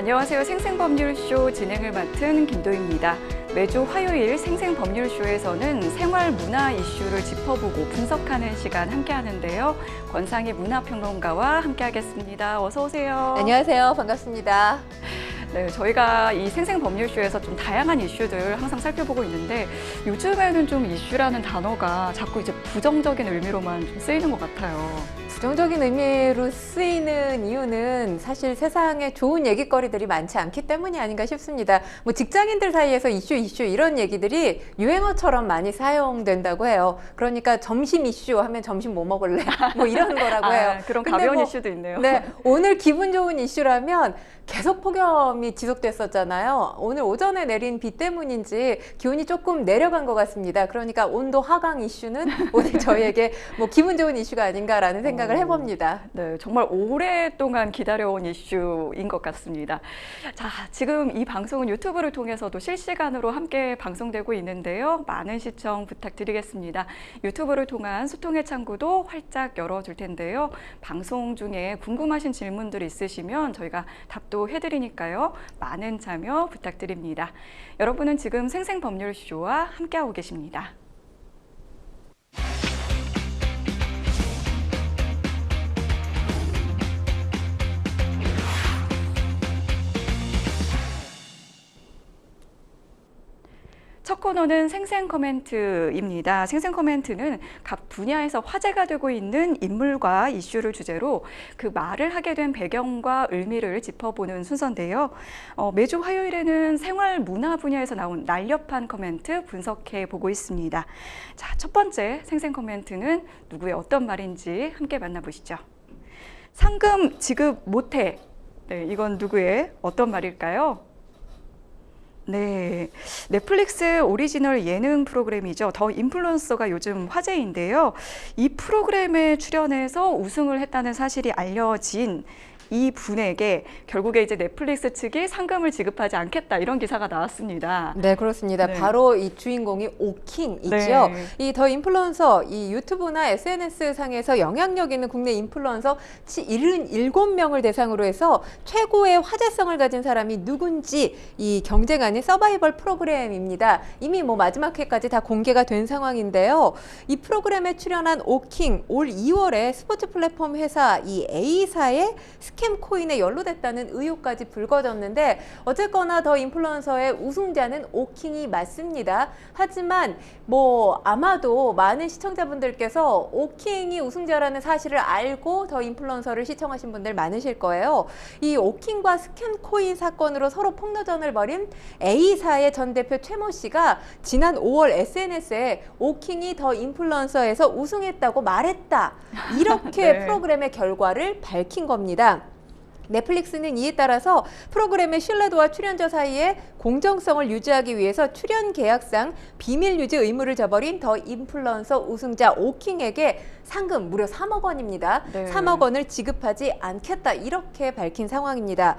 안녕하세요. 생생법률쇼 진행을 맡은 김도희입니다. 매주 화요일 생생법률쇼에서는 생활 문화 이슈를 짚어보고 분석하는 시간 함께 하는데요. 권상희 문화평론가와 함께 하겠습니다. 어서 오세요. 안녕하세요. 반갑습니다. 네, 저희가 이 생생법률쇼에서 좀 다양한 이슈들 항상 살펴보고 있는데 요즘에는 좀 이슈라는 단어가 자꾸 이제 부정적인 의미로만 좀 쓰이는 것 같아요. 부정적인 의미로 쓰이는 이유는 사실 세상에 좋은 얘기거리들이 많지 않기 때문이 아닌가 싶습니다. 뭐 직장인들 사이에서 이슈 이런 얘기들이 유행어처럼 많이 사용된다고 해요. 그러니까 점심 이슈 하면 점심 뭐 먹을래? 뭐 이런 거라고 해요. 그런 가벼운 이슈도 있네요. 네, 오늘 기분 좋은 이슈라면 계속 폭염이 지속됐었잖아요. 오늘 오전에 내린 비 때문인지 기온이 조금 내려간 것 같습니다. 그러니까 온도 하강 이슈는 오늘 저희에게 뭐 기분 좋은 이슈가 아닌가라는 생각을 해봅니다. 네, 정말 오랫동안 기다려온 이슈인 것 같습니다. 자, 지금 이 방송은 유튜브를 통해서도 실시간으로 함께 방송되고 있는데요. 많은 시청 부탁드리겠습니다. 유튜브를 통한 소통의 창구도 활짝 열어줄 텐데요. 방송 중에 궁금하신 질문들 있으시면 저희가 답도 해드리니까요. 많은 참여 부탁드립니다. 여러분은 지금 생생법률쇼와 함께하고 계십니다. 첫 코너는 생생코멘트입니다. 생생코멘트는 각 분야에서 화제가 되고 있는 인물과 이슈를 주제로 그 말을 하게 된 배경과 의미를 짚어보는 순서인데요. 매주 화요일에는 생활 문화 분야에서 나온 날렵한 코멘트 분석해 보고 있습니다. 자, 첫 번째 생생코멘트는 누구의 어떤 말인지 함께 만나보시죠. 상금 지급 못해. 네, 이건 누구의 어떤 말일까요? 네, 넷플릭스 오리지널 예능 프로그램이죠. 더 인플루언서가 요즘 화제인데요. 이 프로그램에 출연해서 우승을 했다는 사실이 알려진 이 분에게 결국에 이제 넷플릭스 측이 상금을 지급하지 않겠다 이런 기사가 나왔습니다. 네, 그렇습니다. 네. 바로 이 주인공이 오킹이죠. 네. 이 더 인플루언서, 이 유튜브나 SNS 상에서 영향력 있는 국내 인플루언서 77명을 대상으로 해서 최고의 화제성을 가진 사람이 누군지 이 경쟁하는 서바이벌 프로그램입니다. 이미 뭐 마지막 회까지 다 공개가 된 상황인데요. 이 프로그램에 출연한 오킹, 올 2월에 스포츠 플랫폼 회사 이 A사의 스캠 코인에 연루됐다는 의혹까지 불거졌는데 어쨌거나 더 인플루언서의 우승자는 오킹이 맞습니다. 하지만 뭐 아마도 많은 시청자분들께서 오킹이 우승자라는 사실을 알고 더 인플루언서를 시청하신 분들 많으실 거예요. 이 오킹과 스캠 코인 사건으로 서로 폭로전을 벌인 A사의 전 대표 최모 씨가 지난 5월 SNS에 오킹이 더 인플루언서에서 우승했다고 말했다. 이렇게 네. 프로그램의 결과를 밝힌 겁니다. 넷플릭스는 이에 따라서 프로그램의 신뢰도와 출연자 사이에 공정성을 유지하기 위해서 출연 계약상 비밀 유지 의무를 저버린 더 인플루언서 우승자 오킹에게 상금 무려 3억 원입니다. 네. 3억 원을 지급하지 않겠다 이렇게 밝힌 상황입니다.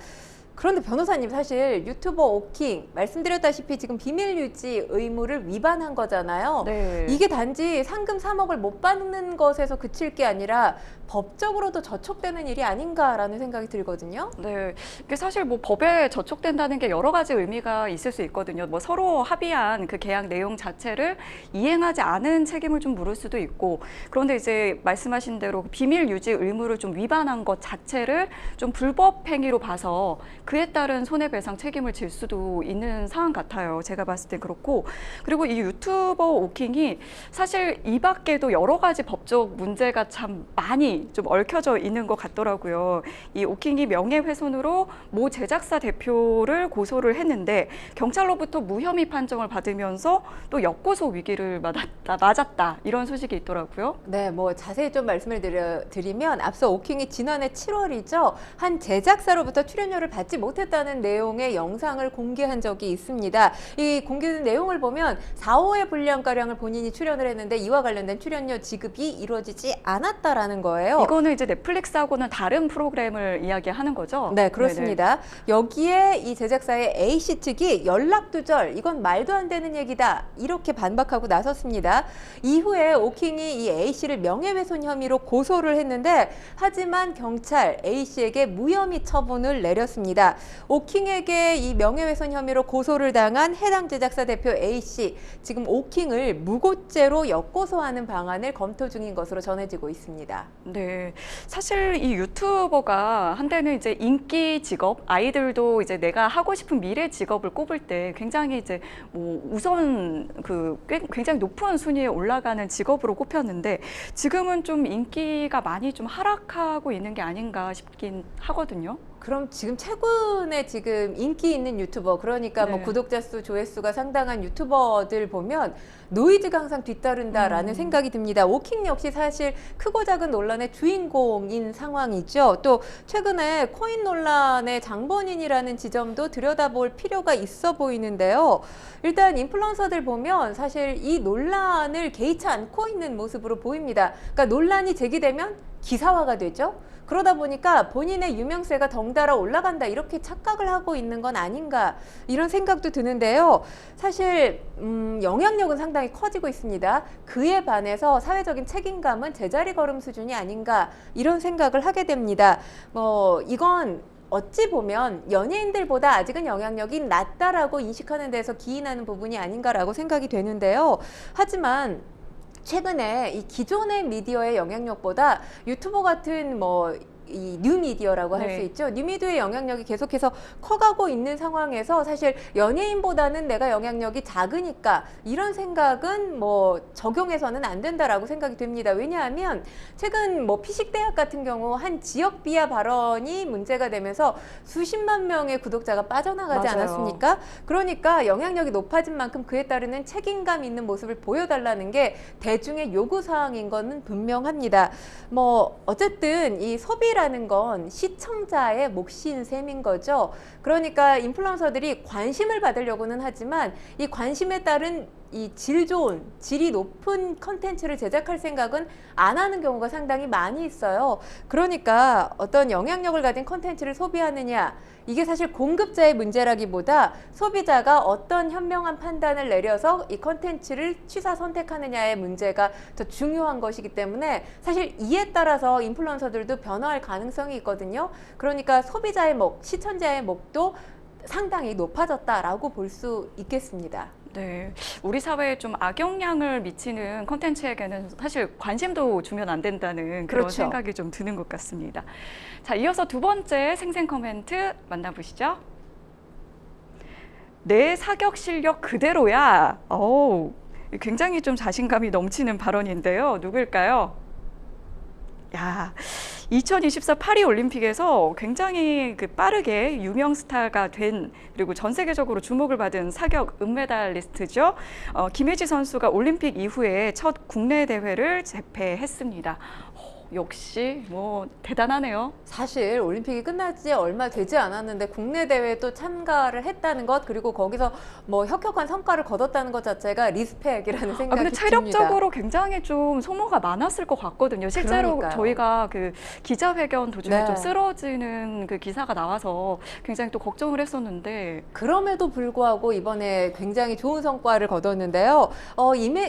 그런데 변호사님 사실 유튜버 오킹 말씀드렸다시피 지금 비밀 유지 의무를 위반한 거잖아요. 네. 이게 단지 상금 3억을 못 받는 것에서 그칠 게 아니라 법적으로도 저촉되는 일이 아닌가라는 생각이 들거든요. 네, 이게 사실 뭐 법에 저촉된다는 게 여러 가지 의미가 있을 수 있거든요. 뭐 서로 합의한 그 계약 내용 자체를 이행하지 않은 책임을 좀 물을 수도 있고, 그런데 이제 말씀하신 대로 비밀 유지 의무를 좀 위반한 것 자체를 좀 불법 행위로 봐서 그에 따른 손해배상 책임을 질 수도 있는 상황 같아요. 제가 봤을 때 그렇고, 그리고 이 유튜버 오킹이 사실 이 밖에도 여러 가지 법적 문제가 참 많이 좀 얽혀져 있는 것 같더라고요. 이 오킹이 명예훼손으로 모 제작사 대표를 고소를 했는데 경찰로부터 무혐의 판정을 받으면서 또 역고소 위기를 맞았다 이런 소식이 있더라고요. 네, 뭐 자세히 좀 말씀을 드리면 앞서 오킹이 지난해 7월이죠. 한 제작사로부터 출연료를 받지 못했다는 내용의 영상을 공개한 적이 있습니다. 이 공개된 내용을 보면 4, 5회 분량가량을 본인이 출연을 했는데 이와 관련된 출연료 지급이 이루어지지 않았다라는 거예요. 이거는 이제 넷플릭스하고는 다른 프로그램을 이야기하는 거죠? 네, 그렇습니다. 네네. 여기에 이 제작사의 A씨 측이 연락두절, 이건 말도 안 되는 얘기다 이렇게 반박하고 나섰습니다. 이후에 오킹이 이 A씨를 명예훼손 혐의로 고소를 했는데 하지만 경찰 A씨에게 무혐의 처분을 내렸습니다. 있습니다. 오킹에게 이 명예훼손 혐의로 고소를 당한 해당 제작사 대표 A씨, 지금 오킹을 무고죄로 역고소하는 방안을 검토 중인 것으로 전해지고 있습니다. 네, 사실 이 유튜버가 한때는 이제 인기 직업, 아이들도 이제 내가 하고 싶은 미래 직업을 꼽을 때 굉장히 이제 뭐 우선 굉장히 높은 순위에 올라가는 직업으로 꼽혔는데 지금은 좀 인기가 많이 좀 하락하고 있는 게 아닌가 싶긴 하거든요. 그럼 지금 최근에 지금 인기 있는 유튜버, 그러니까 뭐 네. 구독자 수, 조회수가 상당한 유튜버들 보면 노이즈가 항상 뒤따른다라는 생각이 듭니다. 오킹 역시 사실 크고 작은 논란의 주인공인 상황이죠. 또 최근에 코인 논란의 장본인이라는 지점도 들여다볼 필요가 있어 보이는데요. 일단 인플루언서들 보면 사실 이 논란을 개의치 않고 있는 모습으로 보입니다. 그러니까 논란이 제기되면 기사화가 되죠. 그러다 보니까 본인의 유명세가 덩달아 올라간다 이렇게 착각을 하고 있는 건 아닌가 이런 생각도 드는데요. 사실 영향력은 상당히 커지고 있습니다. 그에 반해서 사회적인 책임감은 제자리 걸음 수준이 아닌가 이런 생각을 하게 됩니다. 이건 어찌 보면 연예인들보다 아직은 영향력이 낮다라고 인식하는 데서 기인하는 부분이 아닌가라고 생각이 되는데요. 하지만 최근에 이 기존의 미디어의 영향력보다 유튜버 같은 이 뉴미디어라고 할 수 네. 있죠. 뉴미디어의 영향력이 계속해서 커가고 있는 상황에서 사실 연예인보다는 내가 영향력이 작으니까 이런 생각은 적용해서는 안 된다라고 생각이 듭니다. 왜냐하면 최근 피식대학 같은 경우 한 지역 비하 발언이 문제가 되면서 수십만 명의 구독자가 빠져나가지 맞아요. 않았습니까? 그러니까 영향력이 높아진 만큼 그에 따르는 책임감 있는 모습을 보여달라는 게 대중의 요구사항인 것은 분명합니다. 어쨌든 이 소비라는 건 시청자의 몫인 셈인 거죠. 그러니까 인플루언서들이 관심을 받으려고는 하지만 이 관심에 따른 이 질이 높은 컨텐츠를 제작할 생각은 안 하는 경우가 상당히 많이 있어요. 그러니까 어떤 영향력을 가진 컨텐츠를 소비하느냐, 이게 사실 공급자의 문제라기보다 소비자가 어떤 현명한 판단을 내려서 이 컨텐츠를 취사 선택하느냐의 문제가 더 중요한 것이기 때문에 사실 이에 따라서 인플루언서들도 변화할 가능성이 있거든요. 그러니까 소비자의 몫, 시청자의 몫도 상당히 높아졌다라고 볼 수 있겠습니다. 네, 우리 사회에 좀 악영향을 미치는 콘텐츠에게는 사실 관심도 주면 안 된다는 그런 그렇죠. 생각이 좀 드는 것 같습니다. 자, 이어서 두 번째 생생 코멘트 만나보시죠. 내 사격 실력 그대로야. 굉장히 좀 자신감이 넘치는 발언인데요. 누굴까요? 2024 파리 올림픽에서 굉장히 빠르게 유명 스타가 된, 그리고 전 세계적으로 주목을 받은 사격 은메달리스트죠. 김혜지 선수가 올림픽 이후에 첫 국내 대회를 재패했습니다. 역시 대단하네요. 사실 올림픽이 끝나지 얼마 되지 않았는데 국내 대회에 또 참가를 했다는 것, 그리고 거기서 혁혁한 성과를 거뒀다는 것 자체가 리스펙이라는 생각이 근데 듭니다. 체력적으로 굉장히 좀 소모가 많았을 것 같거든요. 실제로 그러니까요. 저희가 기자회견 도중에 네. 좀 쓰러지는 기사가 나와서 굉장히 또 걱정을 했었는데. 그럼에도 불구하고 이번에 굉장히 좋은 성과를 거뒀는데요.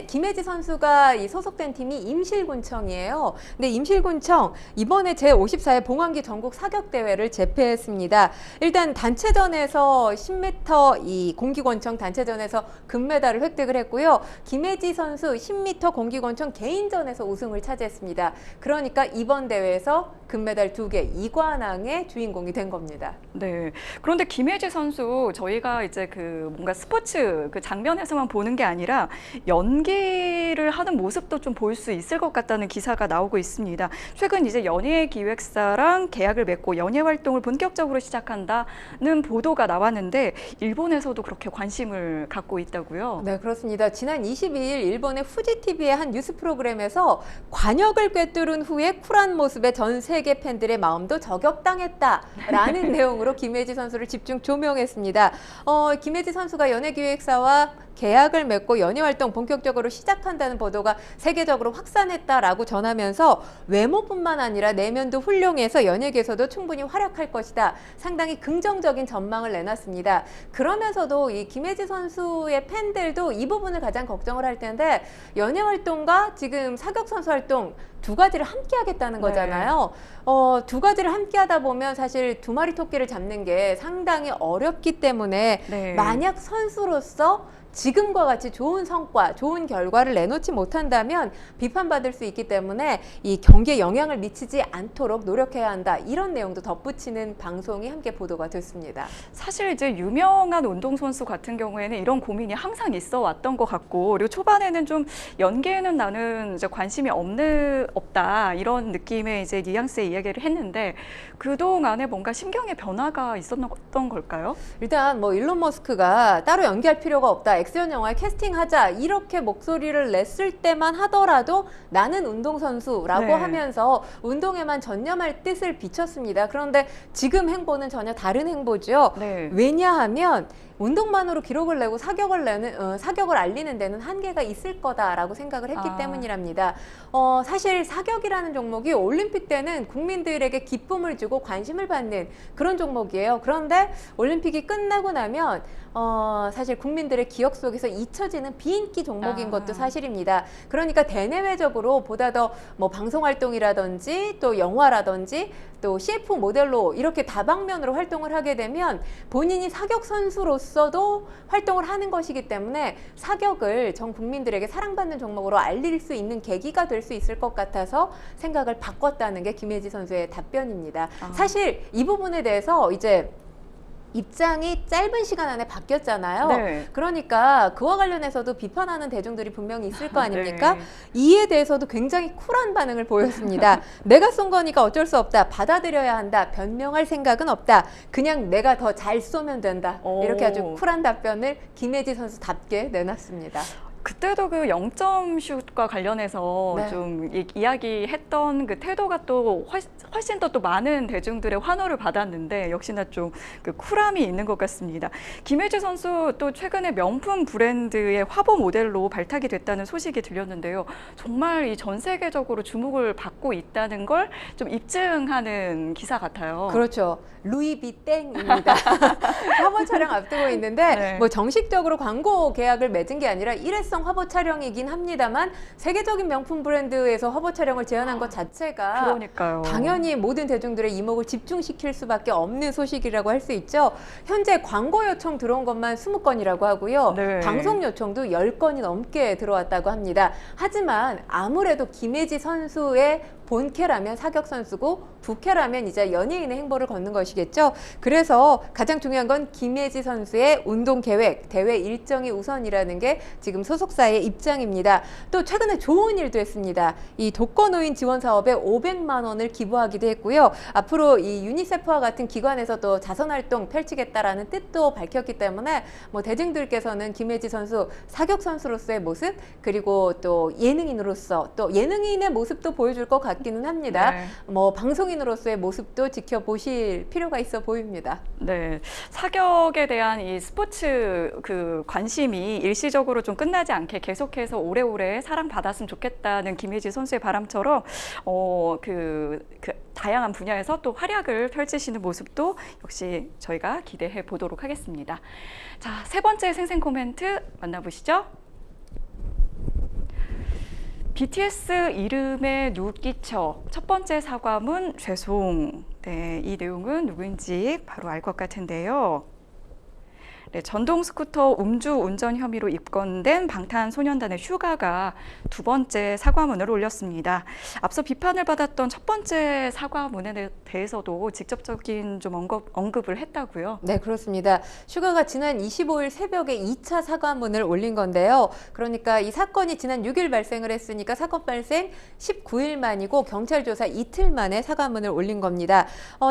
김혜지 선수가 소속된 팀이 임실군청이에요. 근데 임실군청 이번에 제54회 봉황기 전국 사격 대회를 재패했습니다. 일단 단체전에서 10m 이 공기권총 단체전에서 금메달을 획득을 했고요. 김혜지 선수 10m 공기권총 개인전에서 우승을 차지했습니다. 그러니까 이번 대회에서 금메달 2개, 이관왕의 주인공이 된 겁니다. 네. 그런데 김혜지 선수 저희가 이제 뭔가 스포츠 장면에서만 보는 게 아니라 연기를 하는 모습도 좀 볼 수 있을 것 같다는 기사가 나오고 있습니다. 최근 이제 연예 기획사랑 계약을 맺고 연예 활동을 본격적으로 시작한다는 보도가 나왔는데 일본에서도 그렇게 관심을 갖고 있다고요? 네, 그렇습니다. 지난 22일 일본의 후지TV의 한 뉴스 프로그램에서 관역을 꿰뚫은 후에 쿨한 모습에 전 세계 팬들의 마음도 저격당했다라는 내용으로 김혜지 선수를 집중 조명했습니다. 김혜지 선수가 연예기획사와 계약을 맺고 연예 활동 본격적으로 시작한다는 보도가 세계적으로 확산했다라고 전하면서 외모뿐만 아니라 내면도 훌륭해서 연예계에서도 충분히 활약할 것이다. 상당히 긍정적인 전망을 내놨습니다. 그러면서도 이 김혜지 선수의 팬들도 이 부분을 가장 걱정을 할 텐데 연예 활동과 지금 사격 선수 활동 두 가지를 함께 하겠다는 네. 거잖아요. 두 가지를 함께 하다 보면 사실 두 마리 토끼를 잡는 게 상당히 어렵기 때문에 네. 만약 선수로서 지금과 같이 좋은 성과, 좋은 결과를 내놓지 못한다면 비판받을 수 있기 때문에 이 경기에 영향을 미치지 않도록 노력해야 한다. 이런 내용도 덧붙이는 방송이 함께 보도가 됐습니다. 사실 이제 유명한 운동선수 같은 경우에는 이런 고민이 항상 있어 왔던 것 같고, 그리고 초반에는 좀 연계에는 나는 이제 관심이 없다 이런 느낌의 이제 뉘앙스의 이야기를 했는데 그동안에 뭔가 심경의 변화가 있었던 걸까요? 일단 뭐 일론 머스크가 따로 연기할 필요가 없다. 액션 영화에 캐스팅하자 이렇게 목소리를 냈을 때만 하더라도 나는 운동선수라고 네. 하면서 운동에만 전념할 뜻을 비췄습니다. 그런데 지금 행보는 전혀 다른 행보죠. 네. 왜냐하면 운동만으로 기록을 내고 사격을 알리는 데는 한계가 있을 거다라고 생각을 했기 때문이랍니다. 사실 사격이라는 종목이 올림픽 때는 국민들에게 기쁨을 주고 관심을 받는 그런 종목이에요. 그런데 올림픽이 끝나고 나면 사실 국민들의 기억 속에서 잊혀지는 비인기 종목인 것도 사실입니다. 그러니까 대내외적으로 보다 더 뭐 방송 활동이라든지 또 영화라든지 또 CF 모델로 이렇게 다방면으로 활동을 하게 되면 본인이 사격 선수로서도 활동을 하는 것이기 때문에 사격을 전 국민들에게 사랑받는 종목으로 알릴 수 있는 계기가 될 수 있을 것 같아서 생각을 바꿨다는 게 김혜지 선수의 답변입니다. 사실 이 부분에 대해서 이제 입장이 짧은 시간 안에 바뀌었잖아요. 네. 그러니까 그와 관련해서도 비판하는 대중들이 분명히 있을 거 아닙니까? 네. 이에 대해서도 굉장히 쿨한 반응을 보였습니다. 내가 쏜 거니까 어쩔 수 없다. 받아들여야 한다. 변명할 생각은 없다. 그냥 내가 더 잘 쏘면 된다. 이렇게 아주 쿨한 답변을 김혜지 선수답게 내놨습니다. 그때도 그 0점 슛과 관련해서 네. 좀 이야기했던 그 태도가 또 훨씬 더 또 많은 대중들의 환호를 받았는데 역시나 좀 그 쿨함이 있는 것 같습니다. 김혜지 선수 또 최근에 명품 브랜드의 화보 모델로 발탁이 됐다는 소식이 들렸는데요. 정말 이 전 세계적으로 주목을 받고 있다는 걸 좀 입증하는 기사 같아요. 그렇죠. 루이비땡입니다. 화보 촬영 앞두고 있는데 네. 뭐 정식적으로 광고 계약을 맺은 게 아니라 일회성 화보 촬영이긴 합니다만 세계적인 명품 브랜드에서 화보 촬영을 제안한 것 자체가 그러니까요. 당연히 모든 대중들의 이목을 집중시킬 수밖에 없는 소식이라고 할 수 있죠. 현재 광고 요청 들어온 것만 20건이라고 하고요. 네. 방송 요청도 10건이 넘게 들어왔다고 합니다. 하지만 아무래도 김혜지 선수의 본캐라면 사격 선수고 부캐라면 이제 연예인의 행보를 걷는 것이겠죠. 그래서 가장 중요한 건 김혜지 선수의 운동 계획, 대회 일정이 우선이라는 게 지금 소속사의 입장입니다. 또 최근에 좋은 일도 했습니다. 이 독거노인 지원 사업에 500만 원을 기부하기도 했고요. 앞으로 이 유니세프와 같은 기관에서 또 자선 활동 펼치겠다라는 뜻도 밝혔기 때문에 뭐 대중들께서는 김혜지 선수 사격 선수로서의 모습 그리고 또 예능인으로서 또 예능인의 모습도 보여줄 것 같기는 합니다. 네. 뭐 방송인으로서의 모습도 지켜보실 필요가 있어 보입니다. 네, 사격에 대한 이 스포츠 그 관심이 일시적으로 좀 끝나지 않게 계속해서 오래오래 사랑받았으면 좋겠다는 김혜지 선수의 바람처럼 그 다양한 분야에서 또 활약을 펼치시는 모습도 역시 저희가 기대해 보도록 하겠습니다. 자, 세 번째 생생 코멘트 만나보시죠. BTS 이름에 누 끼쳐 첫 번째 사과문 죄송. 네, 이 내용은 누구인지 바로 알 것 같은데요. 네, 전동 스쿠터 음주 운전 혐의로 입건된 방탄소년단의 슈가가 두 번째 사과문을 올렸습니다. 앞서 비판을 받았던 첫 번째 사과문에 대해서도 직접적인 좀 언급을 했다고요. 네, 그렇습니다. 슈가가 지난 25일 새벽에 2차 사과문을 올린 건데요. 그러니까 이 사건이 지난 6일 발생을 했으니까 사건 발생 19일 만이고 경찰 조사 이틀 만에 사과문을 올린 겁니다.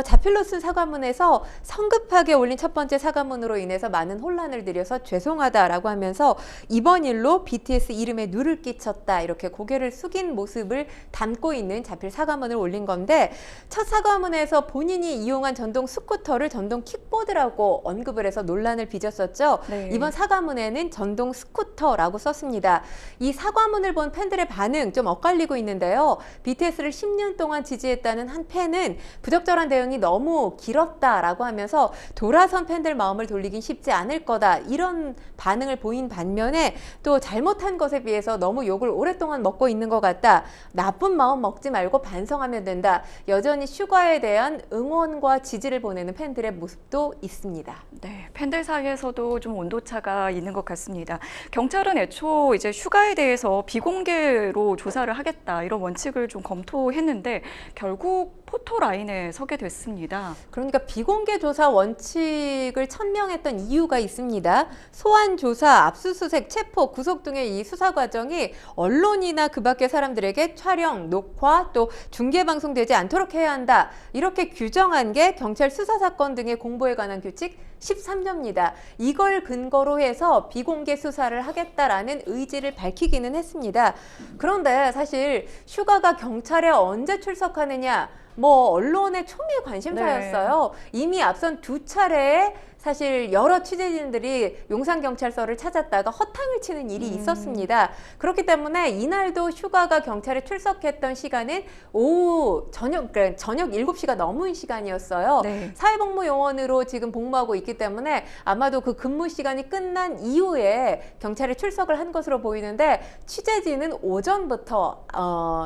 자필로 쓴 사과문에서 성급하게 올린 첫 번째 사과문으로 인해서 많은 많은 혼란을 드려서 죄송하다라고 하면서 이번 일로 BTS 이름에 누를 끼쳤다 이렇게 고개를 숙인 모습을 담고 있는 자필 사과문을 올린 건데 첫 사과문에서 본인이 이용한 전동 스쿠터를 전동 킥보드라고 언급을 해서 논란을 빚었었죠. 네. 이번 사과문에는 전동 스쿠터라고 썼습니다. 이 사과문을 본 팬들의 반응 좀 엇갈리고 있는데요. BTS를 10년 동안 지지했다는 한 팬은 부적절한 대응이 너무 길었다라고 하면서 돌아선 팬들 마음을 돌리긴 쉽지 않을 거다 이런 반응을 보인 반면에 또 잘못한 것에 비해서 너무 욕을 오랫동안 먹고 있는 것 같다. 나쁜 마음 먹지 말고 반성하면 된다. 여전히 슈가에 대한 응원과 지지를 보내는 팬들의 모습도 있습니다. 네, 팬들 사이에서도 좀 온도차가 있는 것 같습니다. 경찰은 애초 이제 슈가에 대해서 비공개로 조사를 하겠다 이런 원칙을 좀 검토했는데 결국 포토 라인에 서게 됐습니다. 그러니까 비공개 조사 원칙을 천명했던 이유가 있습니다. 소환 조사, 압수수색, 체포, 구속 등의 이 수사 과정이 언론이나 그 밖의 사람들에게 촬영, 녹화, 또 중계 방송되지 않도록 해야 한다. 이렇게 규정한 게 경찰 수사 사건 등의 공보에 관한 규칙 13조입니다. 이걸 근거로 해서 비공개 수사를 하겠다라는 의지를 밝히기는 했습니다. 그런데 사실 슈가가 경찰에 언제 출석하느냐 뭐 언론의 초미의 관심사였어요. 이미 앞선 두 차례에 사실 여러 취재진들이 용산경찰서를 찾았다가 허탕을 치는 일이 있었습니다. 그렇기 때문에 이날도 슈가가 경찰에 출석했던 시간은 오후 그러니까 저녁 7시가 넘은 시간이었어요. 네. 사회복무요원으로 지금 복무하고 있기 때문에 아마도 그 근무 시간이 끝난 이후에 경찰에 출석을 한 것으로 보이는데 취재진은 오전부터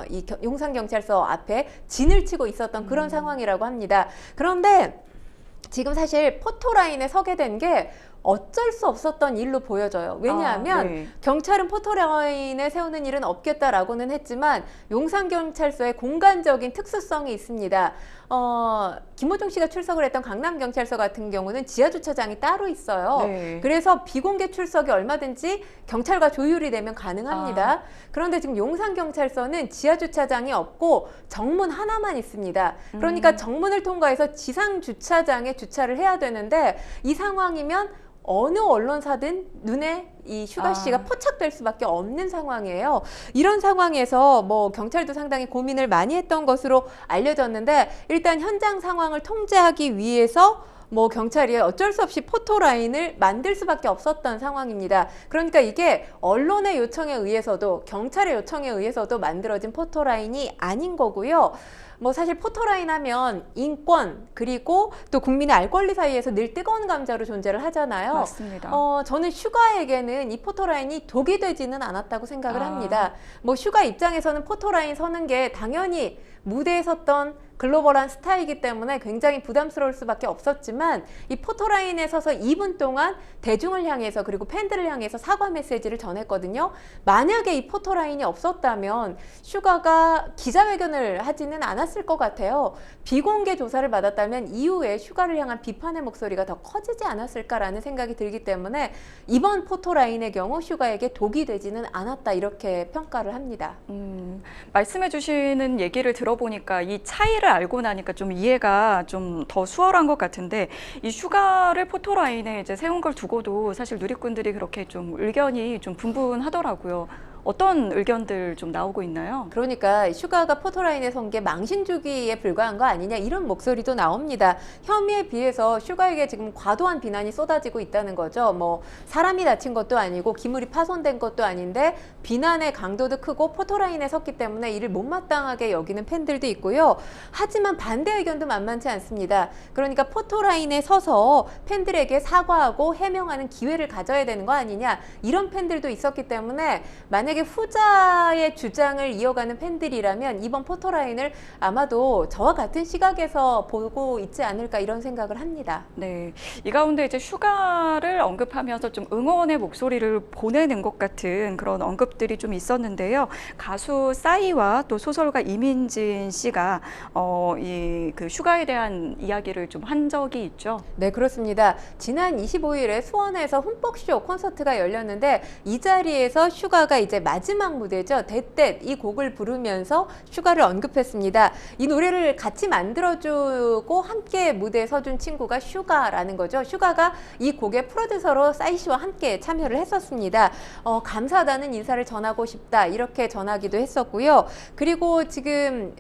이 용산경찰서 앞에 진을 치고 있었던 그런 상황이라고 합니다. 그런데 지금 사실 포토라인에 서게 된 게 어쩔 수 없었던 일로 보여져요. 왜냐하면 네. 경찰은 포토라인에 세우는 일은 없겠다라고는 했지만 용산경찰서의 공간적인 특수성이 있습니다. 김호중 씨가 출석을 했던 강남경찰서 같은 경우는 지하주차장이 따로 있어요. 네. 그래서 비공개 출석이 얼마든지 경찰과 조율이 되면 가능합니다. 그런데 지금 용산경찰서는 지하주차장이 없고 정문 하나만 있습니다. 그러니까 정문을 통과해서 지상주차장에 주차를 해야 되는데 이 상황이면 어느 언론사든 눈에 이 슈가 씨가 포착될 수밖에 없는 상황이에요. 이런 상황에서 뭐 경찰도 상당히 고민을 많이 했던 것으로 알려졌는데 일단 현장 상황을 통제하기 위해서 뭐 경찰이 어쩔 수 없이 포토라인을 만들 수밖에 없었던 상황입니다. 그러니까 이게 언론의 요청에 의해서도 경찰의 요청에 의해서도 만들어진 포토라인이 아닌 거고요. 뭐 사실 포토라인 하면 인권 그리고 또 국민의 알 권리 사이에서 늘 뜨거운 감자로 존재를 하잖아요. 맞습니다. 저는 슈가에게는 이 포토라인이 독이 되지는 않았다고 생각을 합니다. 뭐 슈가 입장에서는 포토라인 서는 게 당연히 무대에 섰던 글로벌한 스타이기 때문에 굉장히 부담스러울 수밖에 없었지만 이 포토라인에 서서 2분 동안 대중을 향해서 그리고 팬들을 향해서 사과 메시지를 전했거든요. 만약에 이 포토라인이 없었다면 슈가가 기자회견을 하지는 않았을 것 같아요. 비공개 조사를 받았다면 이후에 슈가를 향한 비판의 목소리가 더 커지지 않았을까라는 생각이 들기 때문에 이번 포토라인의 경우 슈가에게 독이 되지는 않았다 이렇게 평가를 합니다. 말씀해 주시는 얘기를 들어보니까 이 차이를 알고 나니까 좀 이해가 좀 더 수월한 것 같은데 이 슈가를 포토라인에 이제 세운 걸 두고도 사실 누리꾼들이 그렇게 좀 의견이 좀 분분하더라고요. 어떤 의견들 좀 나오고 있나요? 그러니까 슈가가 포토라인에 선 게 망신주기에 불과한 거 아니냐 이런 목소리도 나옵니다. 혐의에 비해서 슈가에게 지금 과도한 비난이 쏟아지고 있다는 거죠. 뭐 사람이 다친 것도 아니고 기물이 파손된 것도 아닌데 비난의 강도도 크고 포토라인에 섰기 때문에 이를 못마땅하게 여기는 팬들도 있고요. 하지만 반대 의견도 만만치 않습니다. 그러니까 포토라인에 서서 팬들에게 사과하고 해명하는 기회를 가져야 되는 거 아니냐 이런 팬들도 있었기 때문에 만약에 후자의 주장을 이어가는 팬들이라면 이번 포토라인을 아마도 저와 같은 시각에서 보고 있지 않을까 이런 생각을 합니다. 네, 이 가운데 이제 슈가를 언급하면서 좀 응원의 목소리를 보내는 것 같은 그런 언급들이 좀 있었는데요. 가수 싸이와 또 소설가 이민진 씨가 이 그 슈가에 대한 이야기를 좀 한 적이 있죠. 네, 그렇습니다. 지난 25일에 수원에서 흠뻑쇼 콘서트가 열렸는데 이 자리에서 슈가가 이제 마지막 무대죠. 대댓 이 곡을 부르면서 슈가를 언급했습니다. 이 노래를 같이 만들어주고 함께 무대에 서준 친구가 슈가라는 거죠. 슈가가 이 곡의 프로듀서로 싸이 씨와 함께 참여를 했었습니다. 감사하다는 인사를 전하고 싶다 이렇게 전하기도 했었고요. 그리고 지금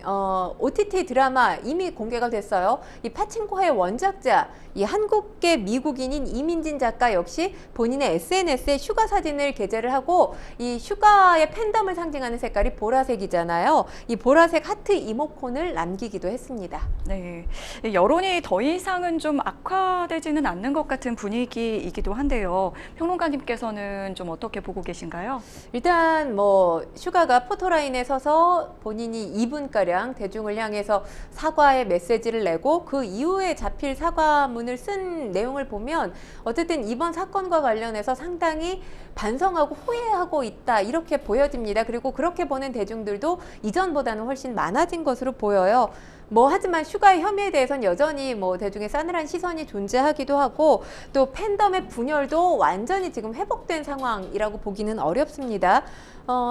OTT 드라마 이미 공개가 됐어요. 이 파친코의 원작자 이 한국계 미국인인 이민진 작가 역시 본인의 SNS에 슈가 사진을 게재를 하고 이 슈가의 팬덤을 상징하는 색깔이 보라색이잖아요. 이 보라색 하트 이모콘을 남기기도 했습니다. 네, 여론이 더 이상은 좀 악화되지는 않는 것 같은 분위기이기도 한데요. 평론가님께서는 좀 어떻게 보고 계신가요? 일단 뭐 슈가가 포토라인에 서서 본인이 2분가량 대중을 향해서 사과의 메시지를 내고 그 이후에 자필 사과문을 쓴 내용을 보면 어쨌든 이번 사건과 관련해서 상당히 반성하고 후회하고 있다 이렇게 보여집니다. 그리고 그렇게 보는 대중들도 이전보다는 훨씬 많아진 것으로 보여요. 뭐 하지만 슈가의 혐의에 대해서는 여전히 뭐 대중의 싸늘한 시선이 존재하기도 하고 또 팬덤의 분열도 완전히 지금 회복된 상황이라고 보기는 어렵습니다.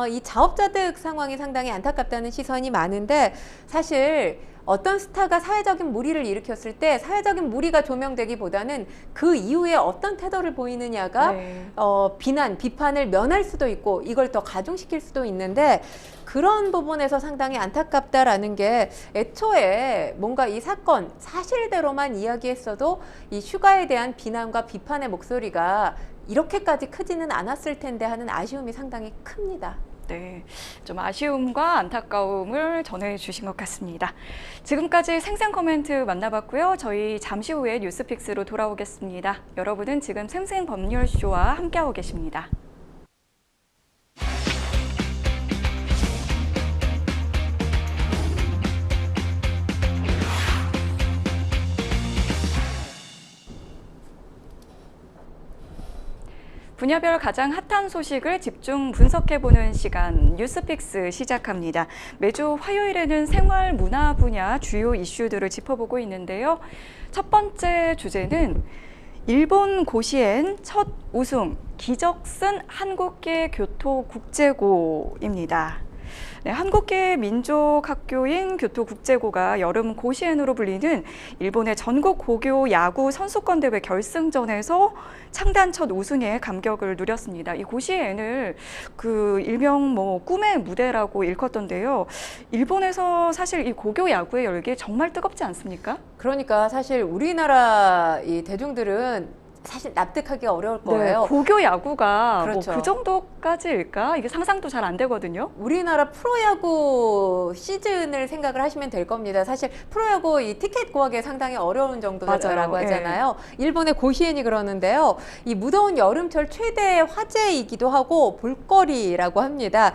이 자업자득 상황이 상당히 안타깝다는 시선이 많은데 사실 어떤 스타가 사회적인 물의를 일으켰을 때 사회적인 물의가 조명되기보다는 그 이후에 어떤 태도를 보이느냐가 네. 비난, 비판을 면할 수도 있고 이걸 더 가중시킬 수도 있는데 그런 부분에서 상당히 안타깝다라는 게 애초에 뭔가 이 사건 사실대로만 이야기했어도 이 슈가에 대한 비난과 비판의 목소리가 이렇게까지 크지는 않았을 텐데 하는 아쉬움이 상당히 큽니다. 네, 좀 아쉬움과 안타까움을 전해주신 것 같습니다. 지금까지 생생 코멘트 만나봤고요. 저희 잠시 후에 뉴스픽스로 돌아오겠습니다. 여러분은 지금 생생 법률쇼와 함께하고 계십니다. 분야별 가장 핫한 소식을 집중 분석해보는 시간 뉴스픽스 시작합니다. 매주 화요일에는 생활 문화 분야 주요 이슈들을 짚어보고 있는데요. 첫 번째 주제는 일본 고시엔 첫 우승, 기적 쓴 한국계 교토국제고입니다. 네, 한국계 민족학교인 교토국제고가 여름 고시엔으로 불리는 일본의 전국 고교 야구 선수권 대회 결승전에서 창단 첫 우승에 감격을 누렸습니다. 이 고시엔을 일명 꿈의 무대라고 일컫던데요. 일본에서 사실 이 고교 야구의 열기 정말 뜨겁지 않습니까? 그러니까 사실 우리나라 이 대중들은 사실 납득하기 어려울 거예요. 네, 고교 야구가 그렇죠. 그 정도까지일까? 이게 상상도 잘 안 되거든요. 우리나라 프로야구 시즌을 생각을 하시면 될 겁니다. 사실 프로야구 이 티켓 구하기 상당히 어려운 정도라고 맞아요. 하잖아요. 일본의 고시엔이 그러는데요. 이 무더운 여름철 최대 화제이기도 하고 볼거리라고 합니다.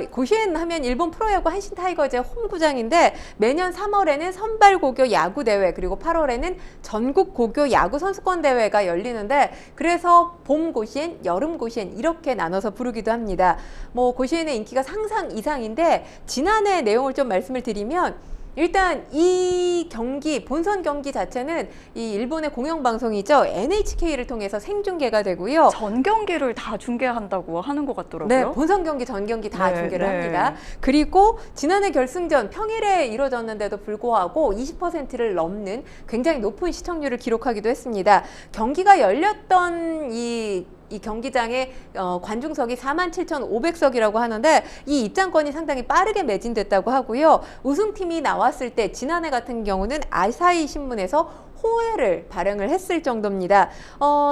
고시엔 하면 일본 프로야구 한신 타이거즈의 홈구장인데 매년 3월에는 선발 고교 야구 대회 그리고 8월에는 전국 고교 야구 선수권 대회가 열리는데 그래서 봄 고시엔, 여름 고시엔 이렇게 나눠서 부르기도 합니다. 고시엔의 인기가 상상 이상인데 지난해 내용을 좀 말씀을 드리면 일단 이 경기, 본선 경기 자체는 이 일본의 공영방송이죠. NHK를 통해서 생중계가 되고요. 전 경기를 다 중계한다고 하는 것 같더라고요. 네, 본선 경기, 전 경기 다 네, 중계를 네. 합니다. 그리고 지난해 결승전 평일에 이루어졌는데도 불구하고 20%를 넘는 굉장히 높은 시청률을 기록하기도 했습니다. 경기가 열렸던 이 경기장의 관중석이 47,500석이라고 하는데 이 입장권이 상당히 빠르게 매진됐다고 하고요. 우승팀이 나왔을 때 지난해 같은 경우는 아사히 신문에서 호해를 발행을 했을 정도입니다.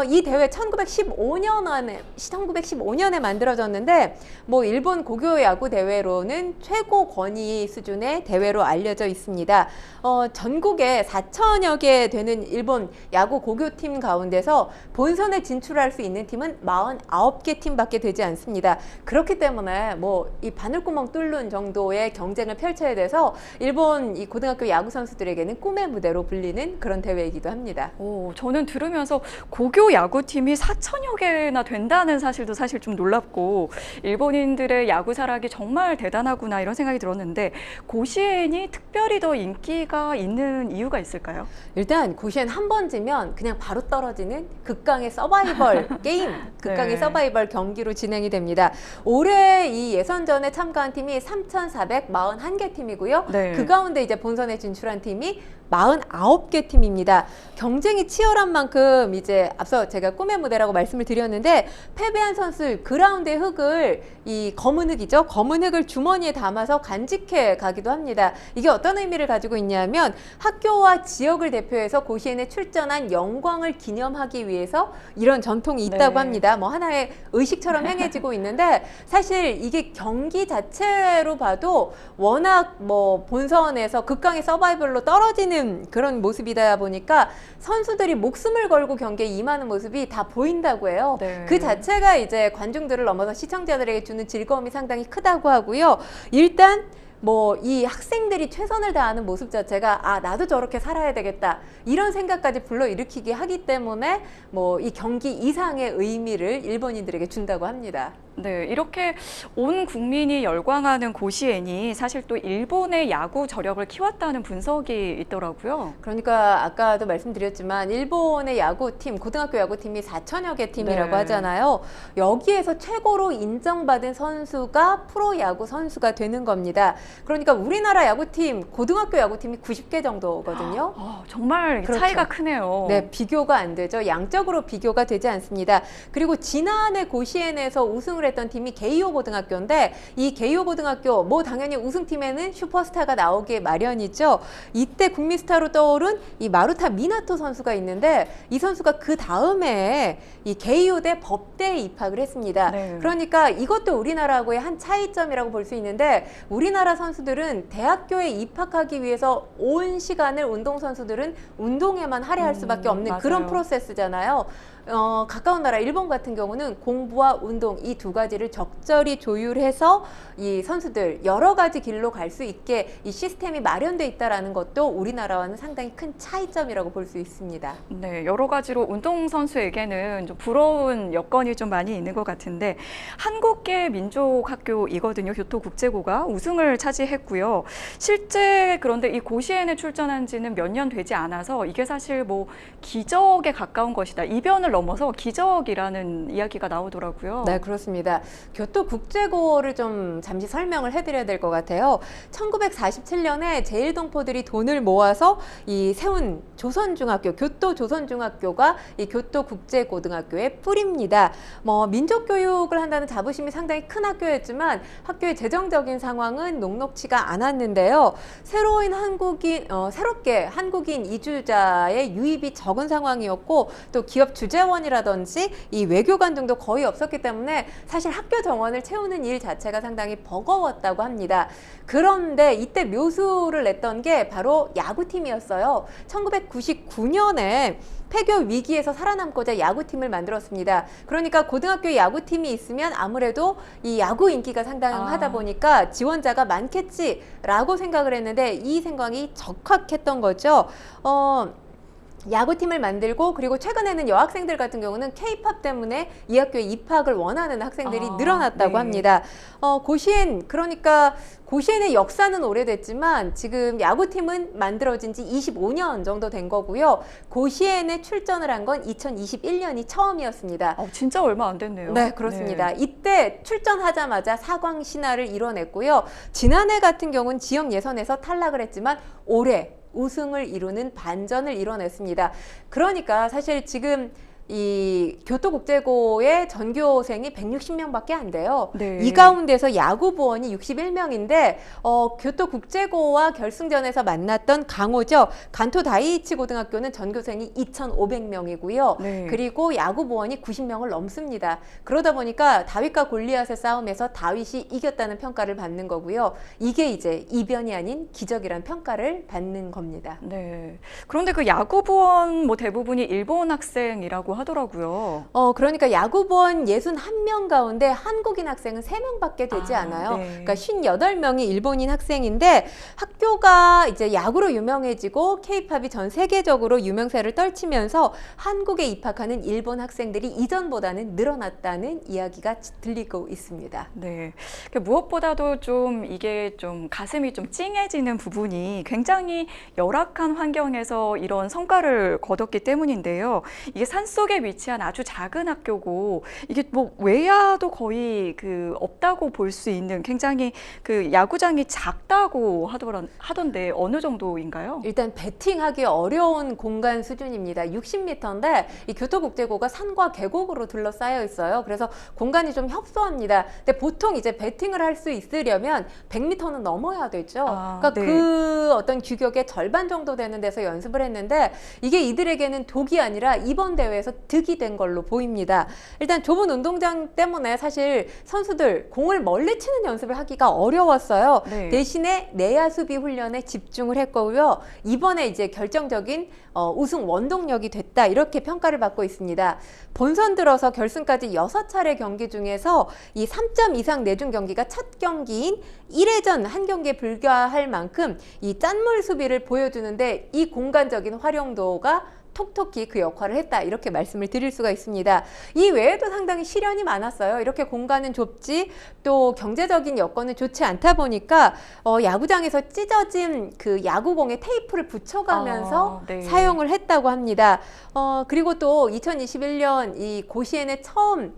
이 대회 1915년에 만들어졌는데 일본 고교 야구 대회로는 최고 권위 수준의 대회로 알려져 있습니다. 전국에 4천여 개 되는 일본 야구 고교팀 가운데서 본선에 진출할 수 있는 팀은 49개 팀밖에 되지 않습니다. 그렇기 때문에 이 바늘구멍 뚫는 정도의 경쟁을 펼쳐야 돼서 일본 이 고등학교 야구 선수들에게는 꿈의 무대로 불리는 그런 대회 대회이기도 합니다. 저는 들으면서 고교 야구팀이 4천여 개나 된다는 사실도 사실 좀 놀랍고 일본인들의 야구 사랑이 정말 대단하구나 이런 생각이 들었는데 고시엔이 특별히 더 인기가 있는 이유가 있을까요? 일단 고시엔 한 번 지면 그냥 바로 떨어지는 극강의 서바이벌 게임, 극강의 네. 서바이벌 경기로 진행이 됩니다. 올해 이 예선전에 참가한 팀이 3,441개 팀이고요. 네. 그 가운데 이제 본선에 진출한 팀이 49개 팀입니다. 경쟁이 치열한 만큼 이제 앞서 제가 꿈의 무대라고 말씀을 드렸는데 패배한 선수 그라운드의 흙을 이 검은 흙이죠. 검은 흙을 주머니에 담아서 간직해 가기도 합니다. 이게 어떤 의미를 가지고 있냐면 학교와 지역을 대표해서 고시엔에 출전한 영광을 기념하기 위해서 이런 전통이 있다고 네. 합니다. 뭐 하나의 의식처럼 행해지고 있는데 사실 이게 경기 자체로 봐도 워낙 뭐 본선에서 극강의 서바이벌로 떨어지는 그런 모습이다 보니까 선수들이 목숨을 걸고 경기에 임하는 모습이 다 보인다고 해요. 네. 그 자체가 이제 관중들을 넘어서 시청자들에게 주는 즐거움이 상당히 크다고 하고요. 일단 뭐 이 학생들이 최선을 다하는 모습 자체가 나도 저렇게 살아야 되겠다 이런 생각까지 불러일으키게 하기 때문에 뭐 이 경기 이상의 의미를 일본인들에게 준다고 합니다. 네, 이렇게 온 국민이 열광하는 고시엔이 사실 또 일본의 야구 저력을 키웠다는 분석이 있더라고요. 그러니까 아까도 말씀드렸지만 일본의 야구팀, 고등학교 야구팀이 4천여 개 팀이라고 네. 하잖아요. 여기에서 최고로 인정받은 선수가 프로야구 선수가 되는 겁니다. 그러니까 우리나라 야구팀, 고등학교 야구팀이 90개 정도거든요. 정말 그렇죠. 차이가 크네요. 네, 비교가 안 되죠. 양적으로 비교가 되지 않습니다. 그리고 지난해 고시엔에서 우승을 했던 팀이 게이오 고등학교인데 이 게이오 고등학교 뭐 당연히 우승팀에는 슈퍼스타가 나오기 마련이죠. 이때 국민스타로 떠오른 이 마루타 미나토 선수가 있는데 이 선수가 그 다음에 이 게이오대 법대에 입학을 했습니다. 네. 그러니까 이것도 우리나라하고의 한 차이점이라고 볼 수 있는데 우리나라 선수들은 대학교에 입학하기 위해서 온 시간을 운동선수들은 운동에만 할애할 수밖에 없는 맞아요. 그런 프로세스잖아요. 가까운 나라 일본 같은 경우는 공부와 운동 이 두 가지를 적절히 조율해서 이 선수들 여러 가지 길로 갈 수 있게 이 시스템이 마련돼 있다라는 것도 우리나라와는 상당히 큰 차이점이라고 볼 수 있습니다. 네, 여러 가지로 운동선수에게는 좀 부러운 여건이 좀 많이 있는 것 같은데 한국계 민족학교이거든요. 교토국제고가 우승을 차지했고요. 실제 그런데 이 고시엔에 출전한 지는 몇 년 되지 않아서 이게 사실 뭐 기적에 가까운 것이다. 이변을 넘어서 기적이라는 이야기가 나오더라고요. 네, 그렇습니다. 교토국제고를 좀 잠시 설명을 해드려야 될 것 같아요. 1947년에 제일동포들이 돈을 모아서 이 세운 조선중학교, 교토조선중학교가 이 교토국제고등학교의 뿌리입니다. 뭐 민족교육을 한다는 자부심이 상당히 큰 학교였지만 학교의 재정적인 상황은 녹록치가 않았는데요. 새롭게 한국인 이주자의 유입이 적은 상황이었고 또 기업 주재원이라든지 이 외교관 등도 거의 없었기 때문에 사실 학교 정원을 채우는 일 자체가 상당히 버거웠다고 합니다. 그런데 이때 묘수를 냈던 게 바로 야구팀이었어요. 1999년에 폐교 위기에서 살아남고자 야구팀을 만들었습니다. 그러니까 고등학교 야구팀이 있으면 아무래도 이 야구 인기가 상당하다 보니까 지원자가 많겠지라고 생각을 했는데 이 생각이 적확했던 거죠. 야구팀을 만들고 그리고 최근에는 여학생들 같은 경우는 K-팝 때문에 이 학교에 입학을 원하는 학생들이 늘어났다고 네. 합니다. 고시엔 그러니까 고시엔의 역사는 오래됐지만 지금 야구팀은 만들어진 지 25년 정도 된 거고요. 고시엔에 출전을 한 건 2021년이 처음이었습니다. 진짜 얼마 안 됐네요. 네, 그렇습니다. 이때 출전하자마자 사광 신화를 이뤄냈고요. 지난해 같은 경우는 지역 예선에서 탈락을 했지만 올해 우승을 이루는 반전을 이뤄냈습니다. 그러니까 사실 지금 이 교토국제고의 전교생이 160명밖에 안 돼요. 네. 이 가운데서 야구 부원이 61명인데 교토국제고와 결승전에서 만났던 강호죠. 간토 다이이치 고등학교는 전교생이 2,500명이고요. 네. 그리고 야구 부원이 90명을 넘습니다. 그러다 보니까 다윗과 골리앗의 싸움에서 다윗이 이겼다는 평가를 받는 거고요. 이게 이제 이변이 아닌 기적이란 평가를 받는 겁니다. 네. 그런데 그 야구 부원 뭐 대부분이 일본 학생이라고 하더라고요. 그러니까 야구본 61명 가운데 한국인 학생은 3명밖에 되지 않아요. 네. 그러니까 58명이 일본인 학생인데 학교가 이제 야구로 유명해지고 케이팝이 전 세계적으로 유명세를 떨치면서 한국에 입학하는 일본 학생들이 이전보다는 늘어났다는 이야기가 들리고 있습니다. 네. 무엇보다도 좀 이게 좀 가슴이 좀 찡해지는 부분이 굉장히 열악한 환경에서 이런 성과를 거뒀기 때문인데요. 이게 산속에 위치한 아주 작은 학교고 이게 뭐 외야도 거의 없다고 볼 수 있는 굉장히 야구장이 작다고 하던데 어느 정도인가요? 일단 배팅하기 어려운 공간 수준입니다. 60m인데 이 교토국제고가 산과 계곡으로 둘러싸여 있어요. 그래서 공간이 좀 협소합니다. 근데 보통 이제 배팅을 할 수 있으려면 100m는 넘어야 되죠. 그러니까 네. 그 어떤 규격의 절반 정도 되는 데서 연습을 했는데 이게 이들에게는 독이 아니라 이번 대회에서 득이 된 걸로 보입니다. 일단 좁은 운동장 때문에 사실 선수들 공을 멀리 치는 연습을 하기가 어려웠어요. 네. 대신에 내야 수비 훈련에 집중을 했고요. 이번에 이제 결정적인 우승 원동력이 됐다 이렇게 평가를 받고 있습니다. 본선 들어서 결승까지 6차례 경기 중에서 이 3점 이상 내준 경기가 첫 경기인 1회전 한 경기에 불과할 만큼 이 짠물 수비를 보여주는데 이 공간적인 활용도가 톡톡히 그 역할을 했다 이렇게 말씀을 드릴 수가 있습니다. 이 외에도 상당히 시련이 많았어요. 이렇게 공간은 좁지 또 경제적인 여건은 좋지 않다 보니까 야구장에서 찢어진 그 야구공에 테이프를 붙여가면서 네. 사용을 했다고 합니다. 그리고 또 2021년 이 고시엔에 처음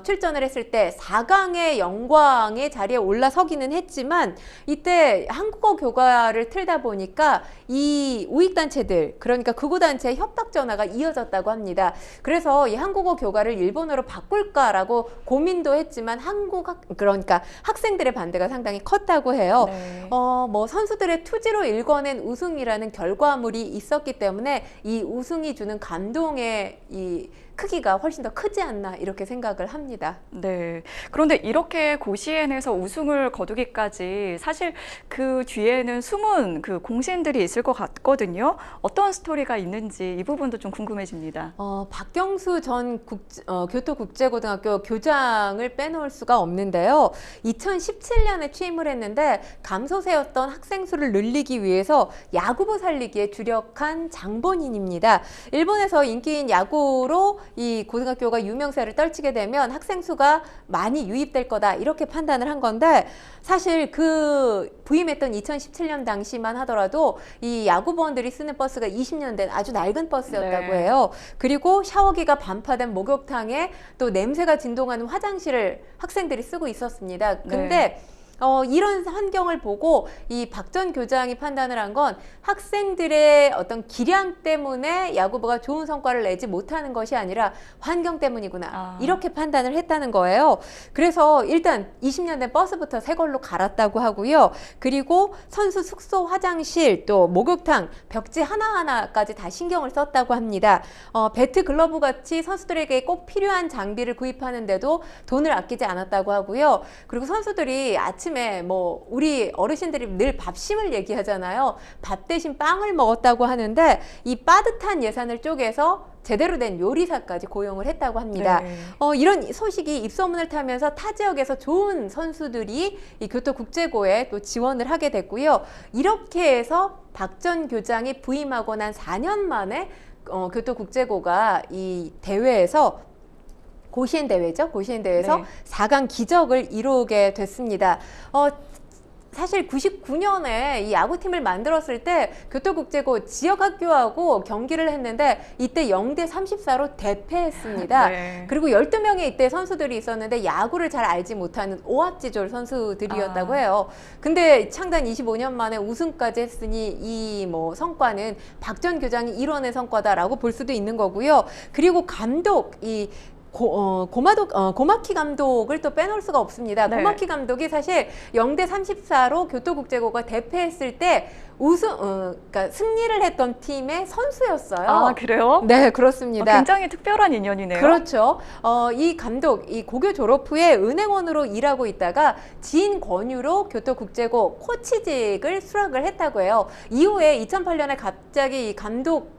출전을 했을 때 4강의 영광의 자리에 올라서기는 했지만 이때 한국어 교과를 틀다 보니까 이 우익단체들 그러니까 극우단체의 협박 전화가 이어졌다고 합니다. 그래서 이 한국어 교과를 일본어로 바꿀까라고 고민도 했지만 그러니까 학생들의 반대가 상당히 컸다고 해요. 네. 뭐 선수들의 투지로 일궈낸 우승이라는 결과물이 있었기 때문에 이 우승이 주는 감동의 이 크기가 훨씬 더 크지 않나 이렇게 생각을 합니다. 네. 그런데 이렇게 고시엔에서 우승을 거두기까지 사실 그 뒤에는 숨은 공신들이 있을 것 같거든요. 어떤 스토리가 있는지 이 부분도 좀 궁금해집니다. 박경수 전 교토국제고등학교 교장을 빼놓을 수가 없는데요. 2017년에 취임을 했는데 감소세였던 학생 수를 늘리기 위해서 야구부 살리기에 주력한 장본인입니다. 일본에서 인기인 야구로 이 고등학교가 유명세를 떨치게 되면 학생 수가 많이 유입될 거다 이렇게 판단을 한 건데 사실 그 부임했던 2017년 당시만 하더라도 이 야구부원들이 쓰는 버스가 20년 된 아주 낡은 버스였다고 네. 해요. 그리고 샤워기가 반파된 목욕탕에 또 냄새가 진동하는 화장실을 학생들이 쓰고 있었습니다. 근데 네. 이런 환경을 보고 이 박 전 교장이 판단을 한 건 학생들의 어떤 기량 때문에 야구부가 좋은 성과를 내지 못하는 것이 아니라 환경 때문이구나 이렇게 판단을 했다는 거예요. 그래서 일단 20년 된 버스부터 새 걸로 갈았다고 하고요. 그리고 선수 숙소 화장실 또 목욕탕 벽지 하나하나까지 다 신경을 썼다고 합니다. 배트 글러브 같이 선수들에게 꼭 필요한 장비를 구입하는데도 돈을 아끼지 않았다고 하고요. 그리고 선수들이 아침에 뭐 우리 어르신들이 늘 밥심을 얘기하잖아요. 밥 대신 빵을 먹었다고 하는데 이 빠듯한 예산을 쪼개서 제대로 된 요리사까지 고용을 했다고 합니다. 네. 이런 소식이 입소문을 타면서 타 지역에서 좋은 선수들이 이 교토국제고에 또 지원을 하게 됐고요. 이렇게 해서 박 전 교장이 부임하고 난 4년 만에 교토국제고가 이 대회에서 고시엔 대회죠. 고시엔 대회에서 네. 4강 기적을 이루게 됐습니다. 사실 99년에 이 야구팀을 만들었을 때 교토국제고 지역학교하고 경기를 했는데 이때 0대 34로 대패했습니다. 네. 그리고 12명의 이때 선수들이 있었는데 야구를 잘 알지 못하는 오합지졸 선수들이었다고 해요. 근데 창단 25년 만에 우승까지 했으니 이 뭐 성과는 박 전 교장이 이뤄낸 성과다라고 볼 수도 있는 거고요. 그리고 감독 고마키 감독을 또 빼놓을 수가 없습니다. 네. 고마키 감독이 사실 0대 34로 교토국제고가 대패했을 때 그러니까 승리를 했던 팀의 선수였어요. 아, 그래요? 네, 그렇습니다. 굉장히 특별한 인연이네요. 그렇죠. 이 감독, 이 고교 졸업 후에 은행원으로 일하고 있다가 지인 권유로 교토국제고 코치직을 수락을 했다고 해요. 이후에 2008년에 갑자기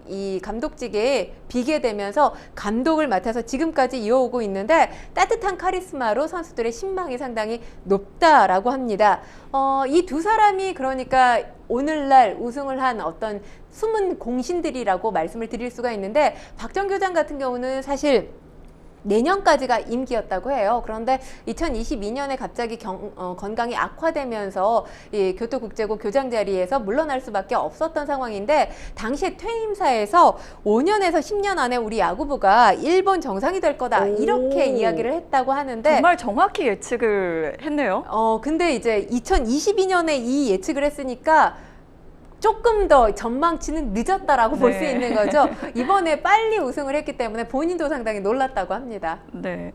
이 감독직에 비게 되면서 감독을 맡아서 지금까지 이어오고 있는데 따뜻한 카리스마로 선수들의 신망이 상당히 높다라고 합니다. 이 두 사람이 그러니까 오늘날 우승을 한 어떤 숨은 공신들이라고 말씀을 드릴 수가 있는데 박정 교장 같은 경우는 사실 내년까지가 임기였다고 해요. 그런데 2022년에 갑자기 건강이 악화되면서 이 교토국제고 교장 자리에서 물러날 수밖에 없었던 상황인데 당시에 퇴임사에서 5년에서 10년 안에 우리 야구부가 일본 정상이 될 거다 이렇게 이야기를 했다고 하는데 정말 정확히 예측을 했네요. 근데 이제 2022년에 이 예측을 했으니까 조금 더 전망치는 늦었다라고 볼 수 네. 있는 거죠. 이번에 빨리 우승을 했기 때문에 본인도 상당히 놀랐다고 합니다. 네.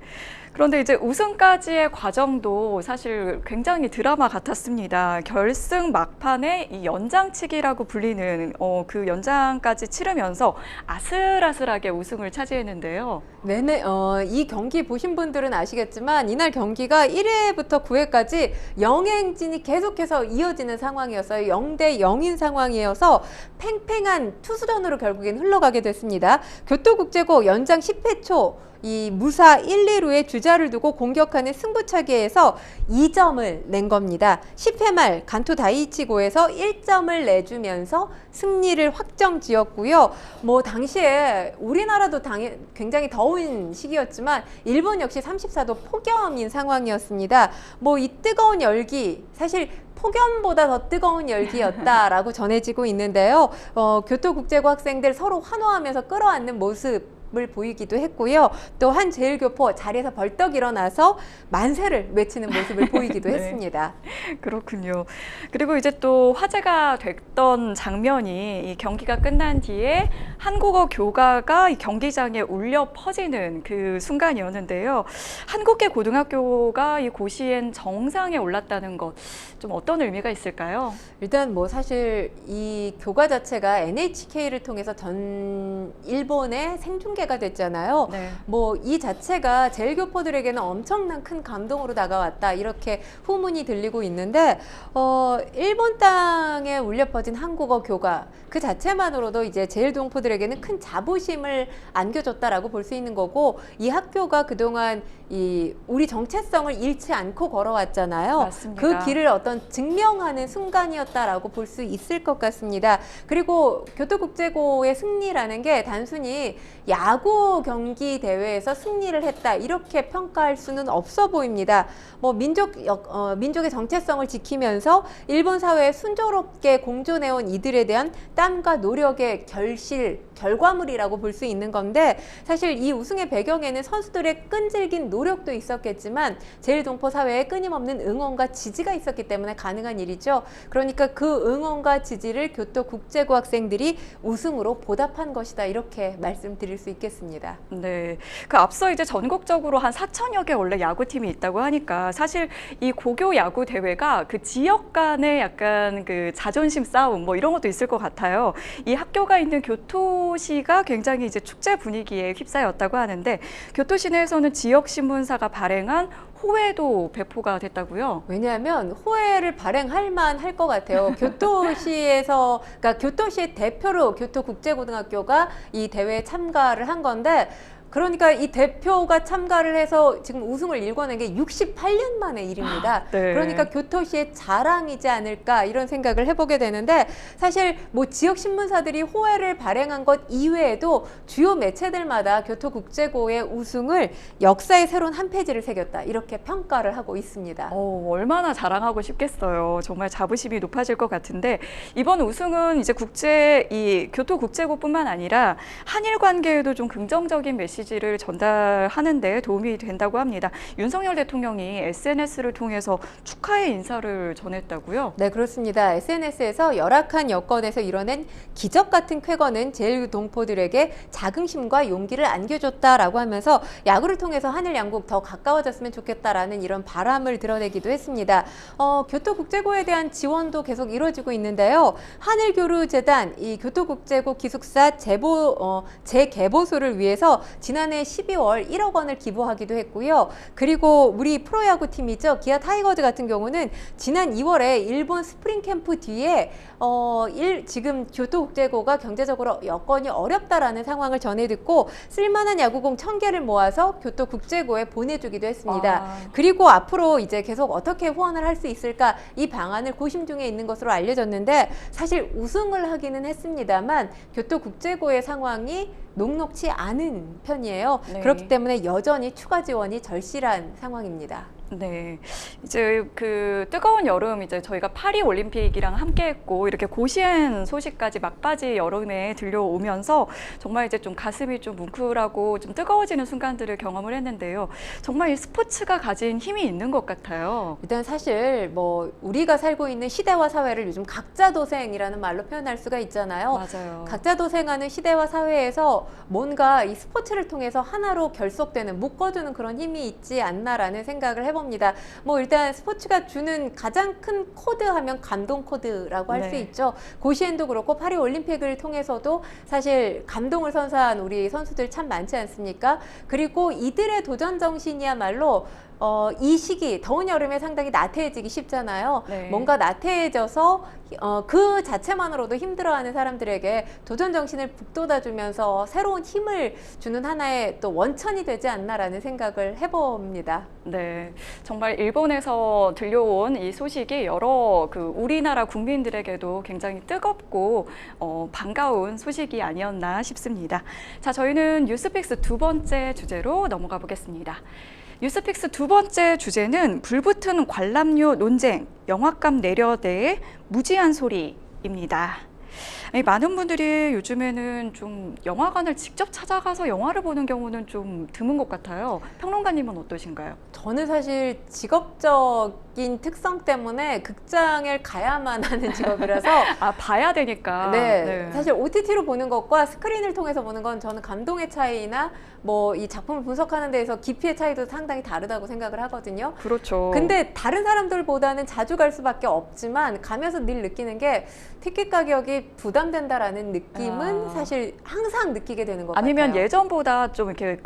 그런데 이제 우승까지의 과정도 사실 굉장히 드라마 같았습니다. 결승 막판에 이 연장치기라고 불리는 그 연장까지 치르면서 아슬아슬하게 우승을 차지했는데요. 네네, 이 경기 보신 분들은 아시겠지만 이날 경기가 1회부터 9회까지 영행진이 계속해서 이어지는 상황이었어요. 0대 0인 상황이어서 팽팽한 투수전으로 결국엔 흘러가게 됐습니다. 교토국제고 연장 10회 초 이 무사 1, 2루에 주자를 두고 공격하는 승부차기에서 2점을 낸 겁니다. 10회 말 간토 다이치고에서 1점을 내주면서 승리를 확정지었고요. 뭐 당시에 우리나라도 굉장히 더운 시기였지만 일본 역시 34도 폭염인 상황이었습니다. 뭐 이 뜨거운 열기 사실 폭염보다 더 뜨거운 열기였다라고 전해지고 있는데요. 교토국제고 학생들 서로 환호하면서 끌어안는 모습 을 보이기도 했고요. 또 한 제일교포 자리에서 벌떡 일어나서 만세를 외치는 모습을 보이기도 네. 했습니다. 그렇군요. 그리고 이제 또 화제가 됐던 장면이 이 경기가 끝난 뒤에 한국어 교가가 이 경기장에 울려 퍼지는 그 순간이었는데요. 한국계 고등학교가 이 고시엔 정상에 올랐다는 것, 좀 어떤 의미가 있을까요? 일단 뭐 사실 이 교가 자체가 NHK를 통해서 전 일본에 생중계가 됐잖아요. 네. 뭐 이 자체가 제일교포들에게는 엄청난 큰 감동으로 다가왔다 이렇게 후문이 들리고 있는데 일본 땅에 울려 퍼진 한국어 교가 그 자체만으로도 이제 제일동포들에게는 큰 자부심을 안겨줬다라고 볼 수 있는 거고 이 학교가 그동안 이 우리 정체성을 잃지 않고 걸어왔잖아요. 맞습니다. 그 길을 어떤 증명하는 순간이었다라고 볼 수 있을 것 같습니다. 그리고 교토국제고의 승리라는 게 단순히 야구 경기 대회에서 승리를 했다 이렇게 평가할 수는 없어 보입니다. 뭐 민족의 정체성을 지키면서 일본 사회에 순조롭게 공존해온 이들에 대한 땀과 노력의 결과물이라고 볼 수 있는 건데 사실 이 우승의 배경에는 선수들의 끈질긴 노력도 있었겠지만 제일동포 사회에 끊임없는 응원과 지지가 있었기 때문에 가능한 일이죠. 그러니까 그 응원과 지지를 교토국제고 학생들이 우승으로 보답한 것이다 이렇게 말씀드릴 수 있겠습니다. 네. 그 앞서 이제 전국적으로 한 4천여 개 원래 야구팀이 있다고 하니까 사실 이 고교 야구 대회가 그 지역 간의 약간 그 자존심 싸움 뭐 이런 것도 있을 것 같아요. 이 학교가 있는 교토시가 굉장히 이제 축제 분위기에 휩싸였다고 하는데 교토시 내에서는 지역 신문사가 발행한 호외도 배포가 됐다고요? 왜냐하면 호외를 발행할 만할 것 같아요. 교토시에서 그러니까 교토시의 대표로 교토국제고등학교가 이 대회에 참가를 한 건데 그러니까 이 대표가 참가를 해서 지금 우승을 일궈낸 게 68년 만의 일입니다. 네. 그러니까 교토시의 자랑이지 않을까 이런 생각을 해보게 되는데 사실 뭐 지역 신문사들이 호외를 발행한 것 이외에도 주요 매체들마다 교토국제고의 우승을 역사의 새로운 한 페이지를 새겼다 이렇게 평가를 하고 있습니다. 얼마나 자랑하고 싶겠어요. 정말 자부심이 높아질 것 같은데 이번 우승은 이제 교토국제고뿐만 아니라 한일 관계에도 좀 긍정적인 메시지를 메시지를 전달하는 데 도움이 된다고 합니다. 윤석열 대통령이 SNS를 통해서 축하의 인사를 전했다고요? 네, 그렇습니다. SNS에서 열악한 여건에서 이뤄낸 기적 같은 쾌거는 제일동포들에게 자긍심과 용기를 안겨줬다라고 하면서 야구를 통해서 한일 양국 더 가까워졌으면 좋겠다라는 이런 바람을 드러내기도 했습니다. 교토국제고에 대한 지원도 계속 이루어지고 있는데요. 한일교류재단 이 교토국제고 기숙사 재개보수를 위해서 지난해 12월 1억 원을 기부하기도 했고요. 그리고 우리 프로야구 팀이죠. 기아 타이거즈 같은 경우는 지난 2월에 일본 스프링 캠프 뒤에 지금 교토국제고가 경제적으로 여건이 어렵다라는 상황을 전해 듣고 쓸만한 야구공 1000개를 모아서 교토국제고에 보내주기도 했습니다. 그리고 앞으로 이제 계속 어떻게 후원을 할 수 있을까 이 방안을 고심 중에 있는 것으로 알려졌는데 사실 우승을 하기는 했습니다만 교토국제고의 상황이 녹록치 않은 편이에요. 네. 그렇기 때문에 여전히 추가 지원이 절실한 상황입니다. 네, 이제 그 뜨거운 여름 이제 저희가 파리 올림픽이랑 함께했고 이렇게 고시엔 소식까지 막바지 여름에 들려오면서 정말 이제 좀 가슴이 좀 뭉클하고 좀 뜨거워지는 순간들을 경험을 했는데요. 정말 이 스포츠가 가진 힘이 있는 것 같아요. 일단 사실 뭐 우리가 살고 있는 시대와 사회를 요즘 각자도생이라는 말로 표현할 수가 있잖아요. 맞아요. 각자도생하는 시대와 사회에서 뭔가 이 스포츠를 통해서 하나로 결속되는 묶어주는 그런 힘이 있지 않나라는 생각을 해봅니다. 뭐 일단 스포츠가 주는 가장 큰 코드 하면 감동 코드라고 할 수 네. 있죠. 고시엔도 그렇고 파리 올림픽을 통해서도 사실 감동을 선사한 우리 선수들 참 많지 않습니까? 그리고 이들의 도전 정신이야말로 이 시기 더운 여름에 상당히 나태해지기 쉽잖아요. 네. 뭔가 나태해져서 그 자체만으로도 힘들어하는 사람들에게 도전 정신을 북돋아주면서 새로운 힘을 주는 하나의 또 원천이 되지 않나라는 생각을 해봅니다. 네, 정말 일본에서 들려온 이 소식이 여러 우리나라 국민들에게도 굉장히 뜨겁고 반가운 소식이 아니었나 싶습니다. 자, 저희는 뉴스픽스 두 번째 주제로 넘어가 보겠습니다. 뉴스픽스 두 번째 주제는 불붙은 관람료 논쟁, 영화값 내려대의 무지한 소리입니다. 많은 분들이 요즘에는 좀 영화관을 직접 찾아가서 영화를 보는 경우는 좀 드문 것 같아요. 평론가님은 어떠신가요? 저는 사실 직업적인 특성 때문에 극장을 가야만 하는 직업이라서 봐야 되니까. 네, 사실 OTT로 보는 것과 스크린을 통해서 보는 건 저는 감동의 차이나 뭐 이 작품을 분석하는 데에서 깊이의 차이도 상당히 다르다고 생각을 하거든요. 그렇죠. 근데 다른 사람들보다는 자주 갈 수밖에 없지만 가면서 늘 느끼는 게 티켓 가격이 부담된다라는 느낌은 사실 항상 느끼게 되는 것 아니면 같아요. 예전보다 좀 이렇게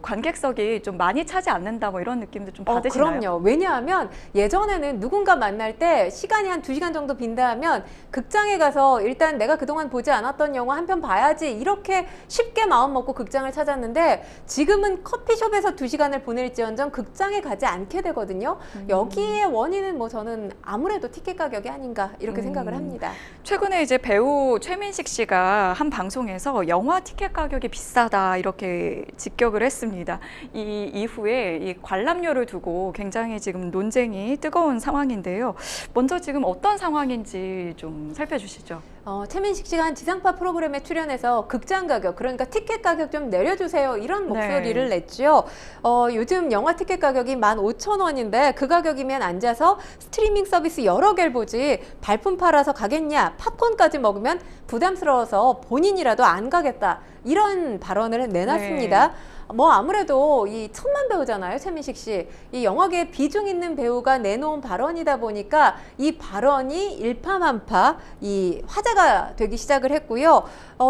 관객석이 좀 많이 차지 않는다 뭐 이런 느낌도 좀 받으시나요? 그럼요. 왜냐하면 예전에는 누군가 만날 때 시간이 한 2시간 정도 빈다 하면 극장에 가서 일단 내가 그동안 보지 않았던 영화 한 편 봐야지 이렇게 쉽게 마음 먹고 극장을 찾았는데 지금은 커피숍에서 2시간을 보낼지언정 극장에 가지 않게 되거든요. 여기에 원인은 뭐 저는 아무래도 티켓 가격이 아닌가 이렇게 생각을 합니다. 최근에 이제 배우 최민식 씨가 한 방송에서 영화 티켓 가격이 비싸다 이렇게 직격을 했습니다. 이 이후에 이 관람료를 두고 굉장히 지금 논쟁이 뜨거운 상황인데요. 먼저 지금 어떤 상황인지 좀 살펴주시죠. 최민식 씨가 한 지상파 프로그램에 출연해서 극장 가격, 그러니까 티켓 가격 좀 내려주세요 이런 목소리를 냈죠. 요즘 영화 티켓 가격이 15,000원인데 그 가격이면 앉아서 스트리밍 서비스 여러 개를 보지 발품 팔아서 가겠냐, 팝콘까지 먹으면 부담스러워서 본인이라도 안 가겠다 이런 발언을 내놨습니다. 뭐 아무래도 이 천만 배우잖아요, 최민식 씨. 이 영화계에 비중 있는 배우가 내놓은 발언이다 보니까 이 발언이 일파만파 이 화제가 되기 시작을 했고요.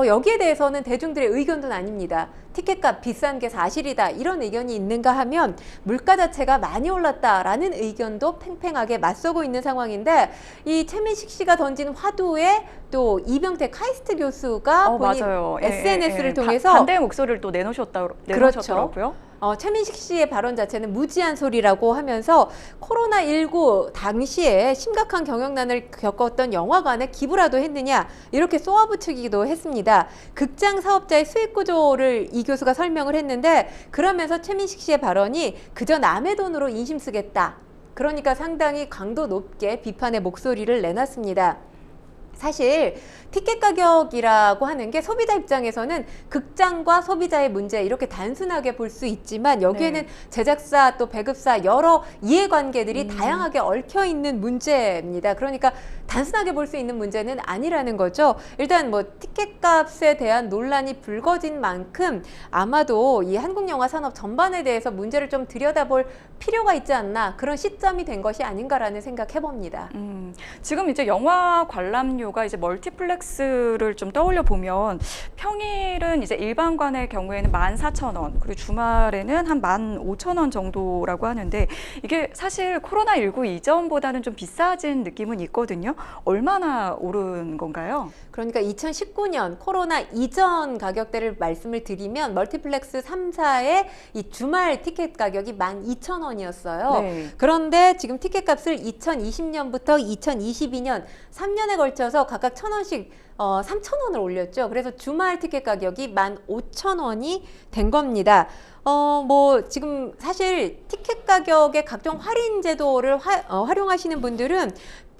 여기에 대해서는 대중들의 의견도 아닙니다. 티켓값 비싼 게 사실이다 이런 의견이 있는가 하면 물가 자체가 많이 올랐다라는 의견도 팽팽하게 맞서고 있는 상황인데 이 최민식 씨가 던진 화두에 또 이병태 카이스트 교수가 본인 맞아요. SNS를 통해서 반대의 목소리를 또 내놓으셨더라고요. 최민식 씨의 발언 자체는 무지한 소리라고 하면서 코로나19 당시에 심각한 경영난을 겪었던 영화관에 기부라도 했느냐 이렇게 쏘아붙이기도 했습니다. 극장 사업자의 수익 구조를 이 교수가 설명을 했는데 그러면서 최민식 씨의 발언이 그저 남의 돈으로 인심 쓰겠다. 그러니까 상당히 강도 높게 비판의 목소리를 내놨습니다. 사실 티켓 가격이라고 하는 게 소비자 입장에서는 극장과 소비자의 문제 이렇게 단순하게 볼 수 있지만 여기에는 네. 제작사 또 배급사 여러 이해관계들이 다양하게 얽혀 있는 문제입니다. 그러니까 단순하게 볼 수 있는 문제는 아니라는 거죠. 일단 뭐 티켓 값에 대한 논란이 불거진 만큼 아마도 이 한국 영화 산업 전반에 대해서 문제를 좀 들여다볼 필요가 있지 않나, 그런 시점이 된 것이 아닌가라는 생각 해봅니다. 지금 이제 영화 관람료가 이제 멀티플렉스를 좀 떠올려 보면 평일은 이제 일반관의 경우에는 14,000원, 그리고 주말에는 한 15,000원 정도라고 하는데 이게 사실 코로나19 이전보다는 좀 비싸진 느낌은 있거든요. 얼마나 오른 건가요? 그러니까 2019년 코로나 이전 가격대를 말씀을 드리면 멀티플렉스 3사의 이 주말 티켓 가격이 12,000원이었어요. 네. 그런데 지금 티켓 값을 2020년부터 2022년 3년에 걸쳐서 각각 1,000원씩 3,000원을 올렸죠. 그래서 주말 티켓 가격이 15,000원이 된 겁니다. 뭐 지금 사실 티켓 가격의 각종 할인 제도를 활용하시는 분들은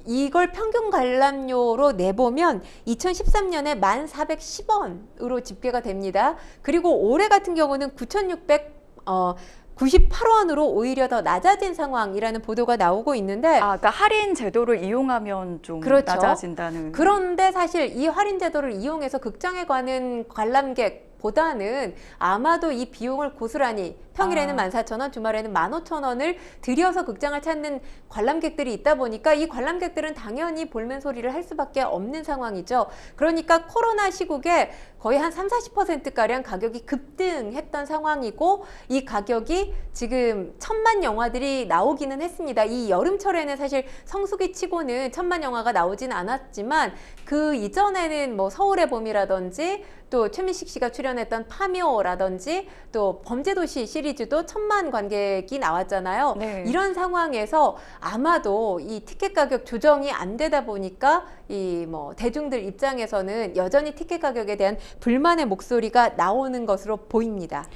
이걸 평균 관람료로 내보면 2013년에 1,410원으로 집계가 됩니다. 그리고 올해 같은 경우는 9,698원으로 오히려 더 낮아진 상황이라는 보도가 나오고 있는데, 그러니까 할인 제도를 이용하면 좀 그렇죠. 낮아진다는. 그런데 사실 이 할인 제도를 이용해서 극장에 가는 관람객보다는 아마도 이 비용을 고스란히 평일에는 14,000원, 주말에는 15,000원을 들여서 극장을 찾는 관람객들이 있다 보니까 이 관람객들은 당연히 볼멘 소리를 할 수밖에 없는 상황이죠. 그러니까 코로나 시국에 거의 한 30~40%가량 가격이 급등했던 상황이고, 이 가격이 지금 1,000만 영화들이 나오기는 했습니다. 이 여름철에는 사실 성수기 치고는 1,000만 영화가 나오진 않았지만 그 이전에는 뭐 서울의 봄이라든지 또 최민식 씨가 출연했던 파묘라든지 또 범죄도시 시리즈도 1,000만 관객이 나왔잖아요. 네. 이런 상황에서 아마도 이 티켓 가격 조정이 안 되다 보니까 이 뭐 대중들 입장에서는 여전히 티켓 가격에 대한 불만의 목소리가 나오는 것으로 보입니다.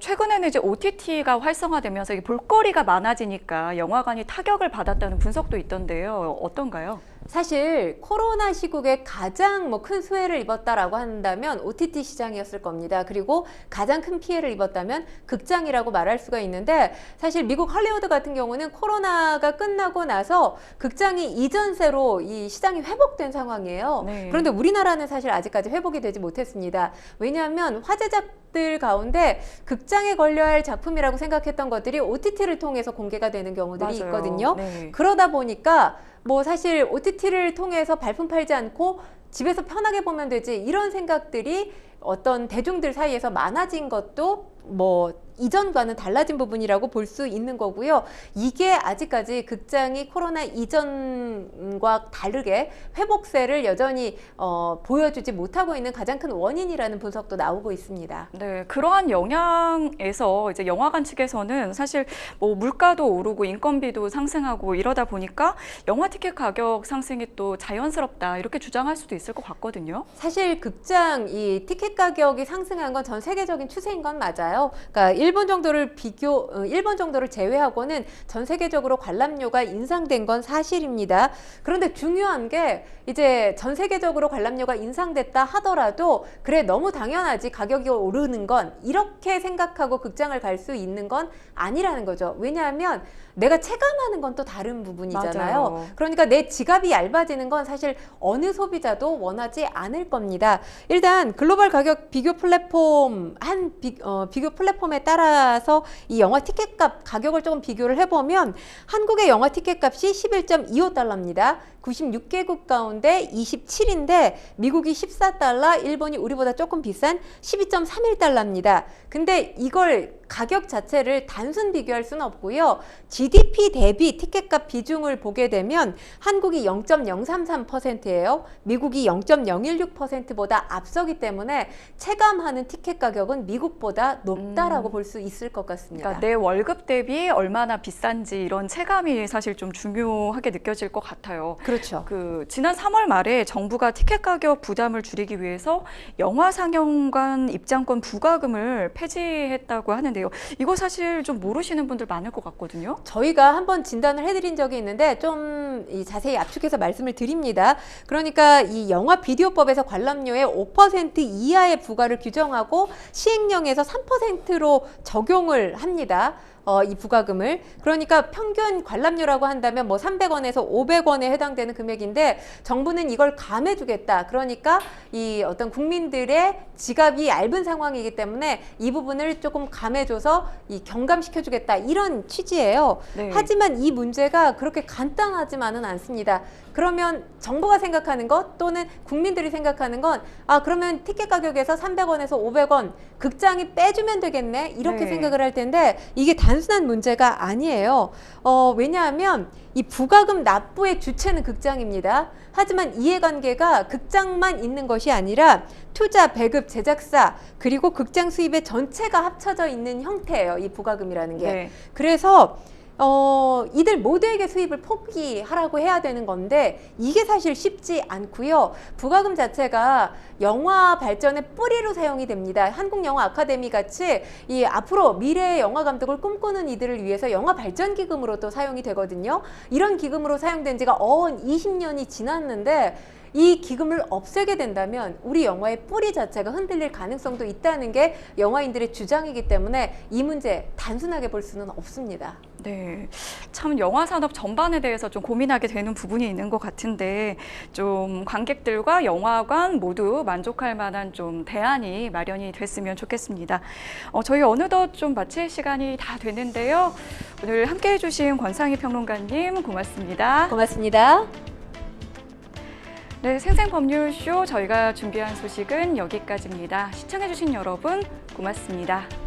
최근에는 이제 OTT가 활성화되면서 이게 볼거리가 많아지니까 영화관이 타격을 받았다는 분석도 있던데요. 어떤가요? 사실 코로나 시국에 가장 큰 수혜를 입었다라고 한다면 OTT 시장이었을 겁니다. 그리고 가장 큰 피해를 입었다면 극장이라고 말할 수가 있는데, 사실 미국 할리우드 같은 경우는 코로나가 끝나고 나서 극장이 이전세로 이 시장이 회복된 상황이에요. 네. 그런데 우리나라는 사실 아직까지 회복이 되지 못했습니다. 왜냐하면 화제작들 가운데 극장에 걸려야 할 작품이라고 생각했던 것들이 OTT를 통해서 공개가 되는 경우들이 맞아요. 있거든요. 네. 그러다 보니까 뭐 사실 OTT를 통해서 발품 팔지 않고 집에서 편하게 보면 되지, 이런 생각들이 어떤 대중들 사이에서 많아진 것도 뭐 이전과는 달라진 부분이라고 볼 수 있는 거고요. 이게 아직까지 극장이 코로나 이전과 다르게 회복세를 여전히 보여주지 못하고 있는 가장 큰 원인이라는 분석도 나오고 있습니다. 네, 그러한 영향에서 이제 영화관 측에서는 사실 뭐 물가도 오르고 인건비도 상승하고 이러다 보니까 영화 티켓 가격 상승이 또 자연스럽다, 이렇게 주장할 수도 있을 것 같거든요. 사실 극장 이 티켓 가격이 상승한 건 전 세계적인 추세인 건 맞아요. 그러니까 일본 정도를 제외하고는 전 세계적으로 관람료가 인상된 건 사실입니다. 그런데 중요한 게 이제 전 세계적으로 관람료가 인상됐다 하더라도 그래 너무 당연하지 가격이 오르는 건, 이렇게 생각하고 극장을 갈 수 있는 건 아니라는 거죠. 왜냐하면 내가 체감하는 건 또 다른 부분이잖아요. 맞아요. 그러니까 내 지갑이 얇아지는 건 사실 어느 소비자도 원하지 않을 겁니다. 일단 글로벌 가격 비교 플랫폼 비교 플랫폼에 따라서 이 영화 티켓 값 가격을 조금 비교를 해보면 한국의 영화 티켓 값이 11.25달러입니다. 96개국 가운데 27인데 미국이 14달러, 일본이 우리보다 조금 비싼 12.31달러입니다. 근데 이걸 가격 자체를 단순 비교할 수는 없고요. GDP 대비 티켓값 비중을 보게 되면 한국이 0.033%예요. 미국이 0.016%보다 앞서기 때문에 체감하는 티켓 가격은 미국보다 높다라고 볼 수 있을 것 같습니다. 그러니까 내 월급 대비 얼마나 비싼지 이런 체감이 사실 좀 중요하게 느껴질 것 같아요. 그렇죠. 지난 3월 말에 정부가 티켓 가격 부담을 줄이기 위해서 영화 상영관 입장권 부과금을 폐지했다고 하는데요. 이거 사실 좀 모르시는 분들 많을 것 같거든요. 저희가 한번 진단을 해드린 적이 있는데 좀 자세히 압축해서 말씀을 드립니다. 그러니까 이 영화 비디오법에서 관람료의 5% 이하의 부과를 규정하고 시행령에서 3%로 적용을 합니다. 이 부과금을. 그러니까 평균 관람료라고 한다면 뭐 300원에서 500원에 해당되는 금액인데 정부는 이걸 감해주겠다. 그러니까 이 어떤 국민들의 지갑이 얇은 상황이기 때문에 이 부분을 조금 감해줘서 이 경감시켜주겠다. 이런 취지예요. 네. 하지만 이 문제가 그렇게 간단하지만은 않습니다. 그러면 정부가 생각하는 것 또는 국민들이 생각하는 건 그러면 티켓 가격에서 300원에서 500원 극장이 빼주면 되겠네 이렇게 네. 생각을 할 텐데 이게 단순한 문제가 아니에요. 왜냐하면 이 부과금 납부의 주체는 극장입니다. 하지만 이해관계가 극장만 있는 것이 아니라 투자, 배급, 제작사 그리고 극장 수입의 전체가 합쳐져 있는 형태예요. 이 부과금이라는 게. 네. 그래서 이들 모두에게 수입을 포기하라고 해야 되는 건데 이게 사실 쉽지 않고요. 부과금 자체가 영화 발전의 뿌리로 사용이 됩니다. 한국영화 아카데미 같이 이 앞으로 미래의 영화 감독을 꿈꾸는 이들을 위해서 영화 발전 기금으로 또 사용이 되거든요. 이런 기금으로 사용된 지가 20년이 지났는데 이 기금을 없애게 된다면 우리 영화의 뿌리 자체가 흔들릴 가능성도 있다는 게 영화인들의 주장이기 때문에 이 문제 단순하게 볼 수는 없습니다. 네, 참 영화 산업 전반에 대해서 좀 고민하게 되는 부분이 있는 것 같은데 좀 관객들과 영화관 모두 만족할 만한 좀 대안이 마련이 됐으면 좋겠습니다. 저희 어느덧 좀 마칠 시간이 다 됐는데요. 오늘 함께해 주신 권상희 평론가님 고맙습니다. 고맙습니다. 네, 생생법률쇼 저희가 준비한 소식은 여기까지입니다. 시청해 주신 여러분 고맙습니다.